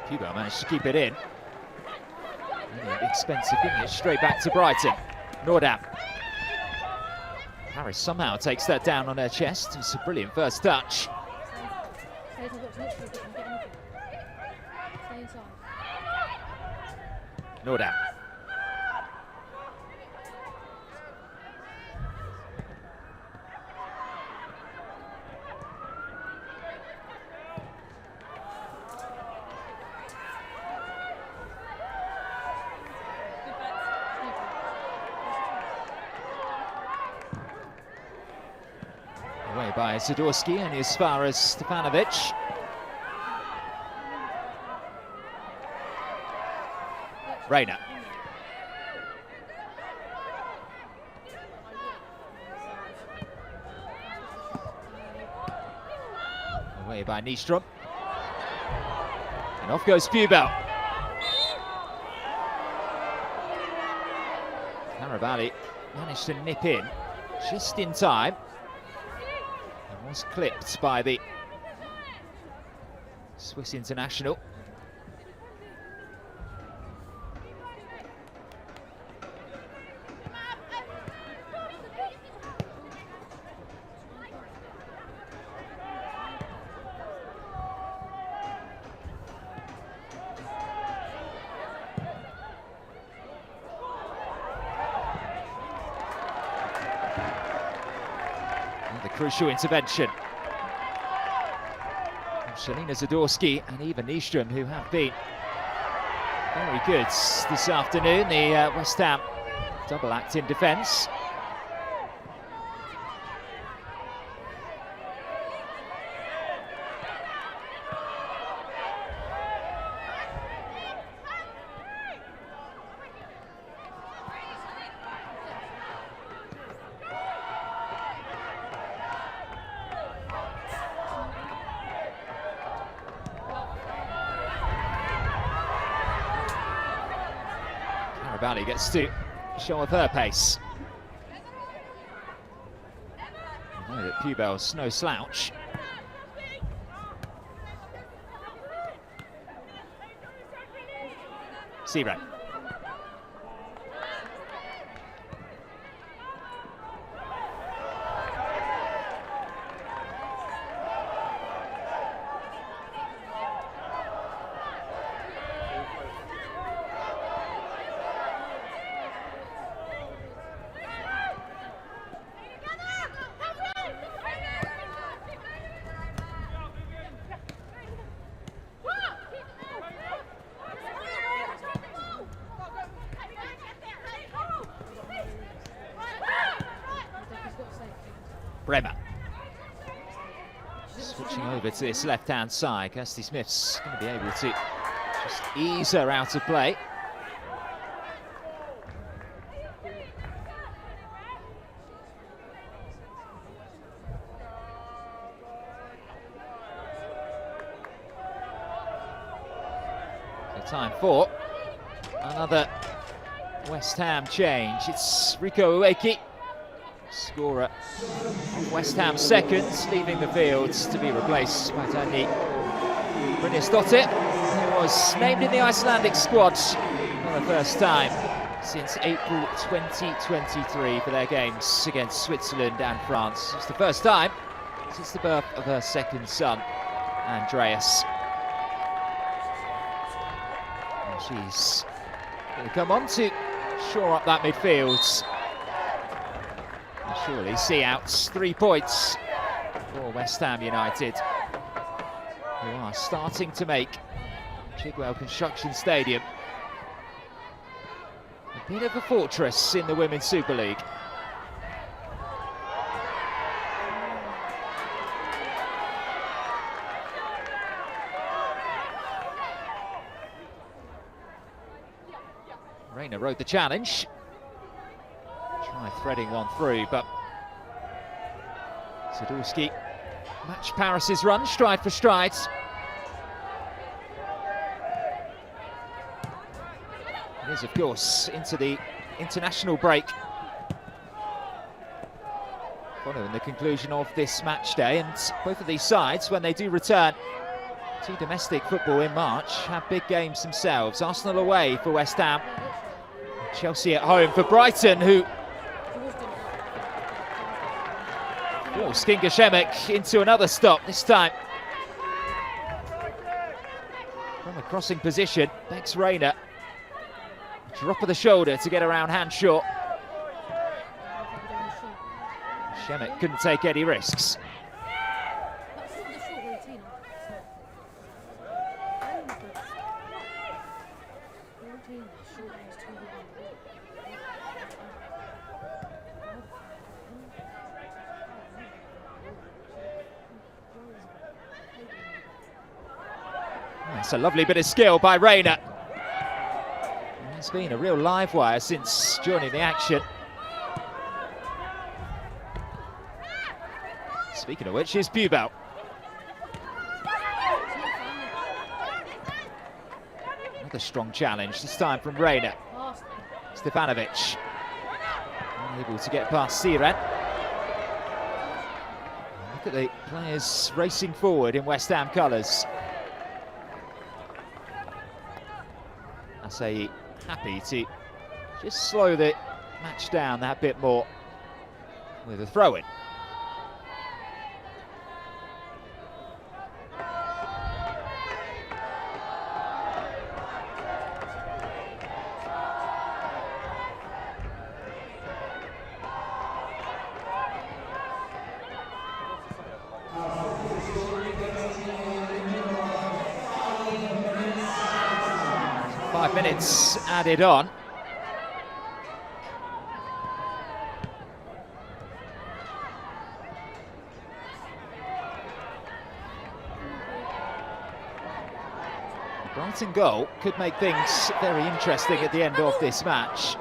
Hugo managed to keep it in. Expensive, giving it straight back to Brighton. Nordam. Harris somehow takes that down on her chest. It's a brilliant first touch. Nordam. Away by Zadorsky, and as far as Stefanovic. Rayner. Away by Nystrom. And off goes Fubel. Carabali managed to nip in just in time. Was clipped by the Swiss international. The crucial intervention from Shelina Zadorsky and even Nystrom, who have been Very good this afternoon, the West Ham double act in defence. Valley gets to show off her pace. I know that Pubel's no slouch. Searay. Bremer. Switching over to this left-hand side. Kirsty Smith's going to be able to just ease her out of play. So time for another West Ham change. It's Rico Ueki, scorer of West Ham seconds, leaving the field to be replaced by Dani Brynjarsdottir, who was named in the Icelandic squad for the first time since April 2023 for their games against Switzerland and France. It's the first time since the birth of her second son, Andreas. And she's going to come on to shore up that midfield. Surely see out 3 points for West Ham United, who are starting to make Chigwell Construction Stadium a bit of a fortress in the Women's Super League. Rayner rode the challenge. Try threading one through, but Sadurski matched Paris's run stride for stride. It is, of course, into the international break following the conclusion of this match day, and both of these sides, when they do return to domestic football in March, have big games themselves. Arsenal away for West Ham, Chelsea at home for Brighton, who forced Kinga Shemek into another stop, this time from a crossing position. Bex Rayner, drop of the shoulder to get around Hanshaw. Shemek couldn't take any risks. That's a lovely bit of skill by Rayner. It's been a real live wire since joining the action. Speaking of which, here's Pubel. Another strong challenge, this time from Rayner. Stefanovic unable to get past Siren. Look at the players racing forward in West Ham colours. Asai happy to just slow the match down that bit more with a throw-in. 5 minutes added on. Brighton goal could make things very interesting at the end of this match.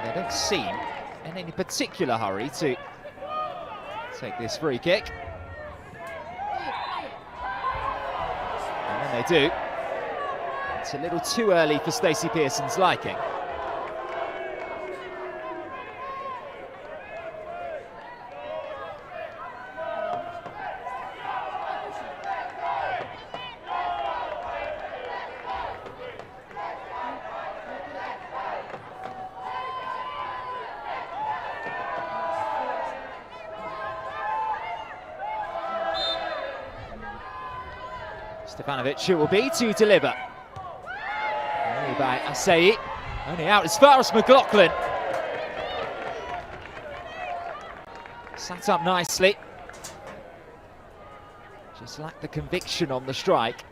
They don't seem in any particular hurry to take this free kick. They do. It's a little too early for Stacey Pearson's liking. Stefanovic it will be to deliver. Only by Asai, only out as far as McLaughlin. Sat up nicely. Just lacked the conviction on the strike.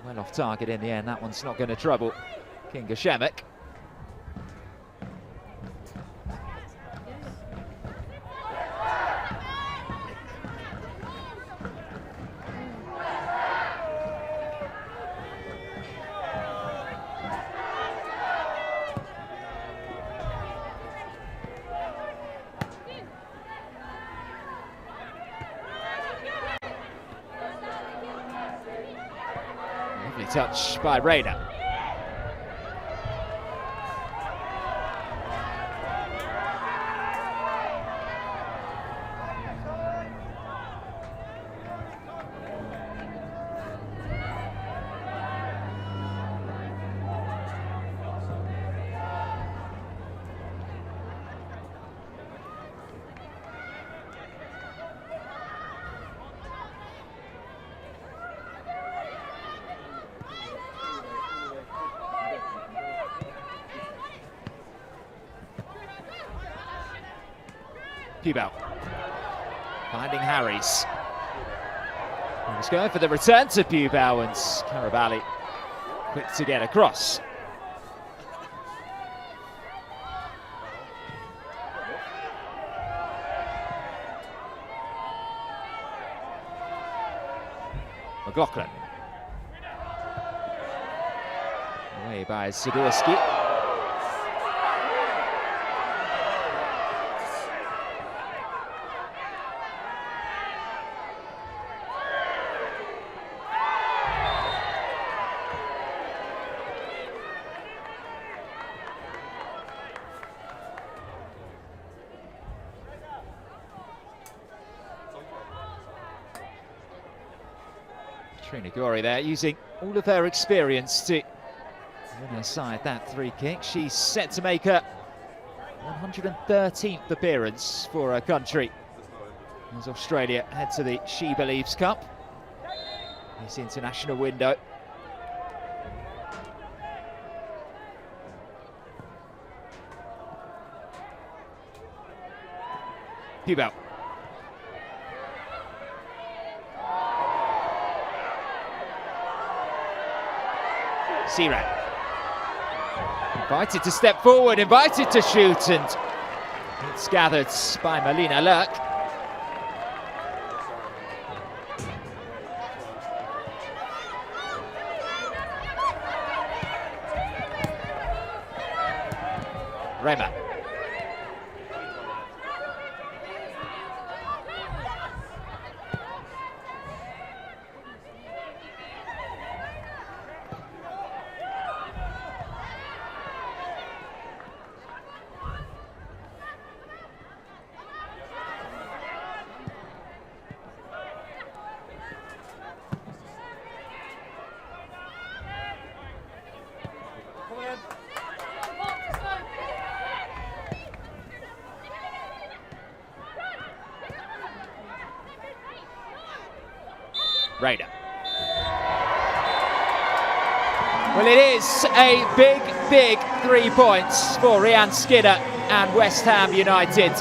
Well off target in the end, that one's not going to trouble Kinga Shemek. Lovely touch by Rayner. Pubel finding Harries. He's going for the return to Pubel, and Carabali quick to get across. McLaughlin. Away by Sadorski. Trinagori there, using all of her experience to win her side that free kick. She's set to make her 113th appearance for her country as Australia head to the She Believes Cup this international window. Pubel. Sirak. Invited to step forward, invited to shoot, and it's gathered by Melina Lurk. Rema. Raider. Well, it is a big 3 points for Rhian Skinner and West Ham United,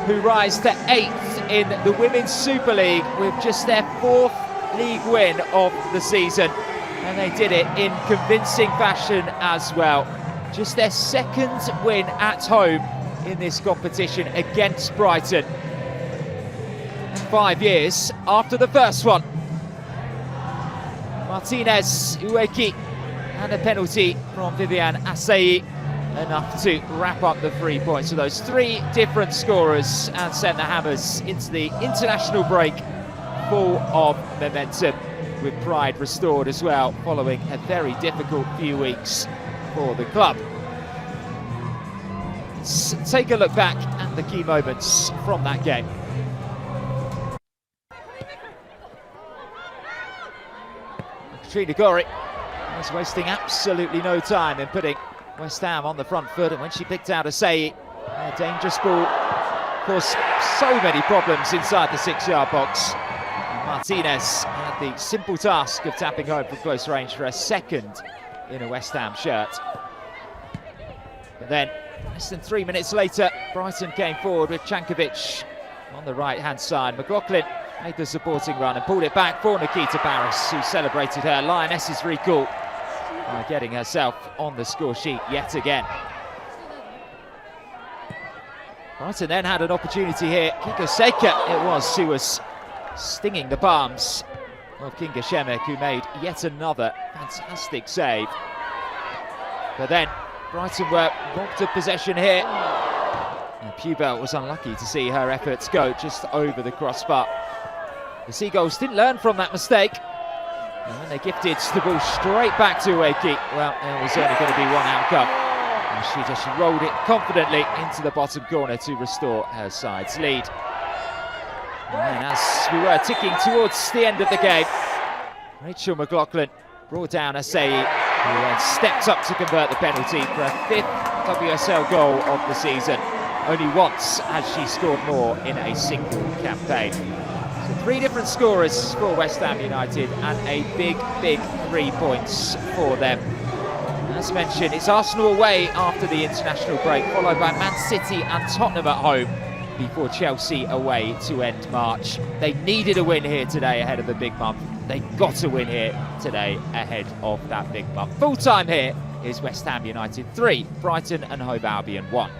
who rise to 8th in the Women's Super League with just their 4th league win of the season. And they did it in convincing fashion as well. Just their 2nd win at home in this competition against Brighton. 5 years after the first one. Martinez, Ueki, and a penalty from Vivian Asseyi, enough to wrap up the 3 points. So those 3 different scorers and send the Hammers into the international break full of momentum, with pride restored as well, following a very difficult few weeks for the club. Let's take a look back at the key moments from that game. Katrina Gorry was wasting absolutely no time in putting West Ham on the front foot, and when she picked out Asseyi, a dangerous ball caused so many problems inside the 6-yard box. And Martinez had the simple task of tapping home from close range for a 2nd in a West Ham shirt. But then, less than 3 minutes later, Brighton came forward with Cankovic on the right-hand side. McLaughlin made the supporting run and pulled it back for Nikita Barras, who celebrated her Lioness's recall by getting herself on the score sheet yet again. Brighton then had an opportunity here. Kiko Seka it was who was stinging the palms of Kinga Shemek, who made yet another fantastic save. But then Brighton were robbed of possession here. And Pubel was unlucky to see her efforts go just over the crossbar. The Seagulls didn't learn from that mistake, and when they gifted the ball straight back to Ueki, well, there was only going to be one outcome. And she rolled it confidently into the bottom corner to restore her side's lead. And then, as we were ticking towards the end of the game, Rachel McLaughlin brought down Asseyi, who then stepped up to convert the penalty for her 5th WSL goal of the season. Only once has she scored more in a single campaign. So 3 different scorers for West Ham United, and a big 3 points for them. As mentioned, it's Arsenal away after the international break, followed by Man City and Tottenham at home before Chelsea away to end March. They needed a win here today ahead of the big month. They got a win here today ahead of that big month. Full time here is West Ham United 3, Brighton and Hove Albion 1.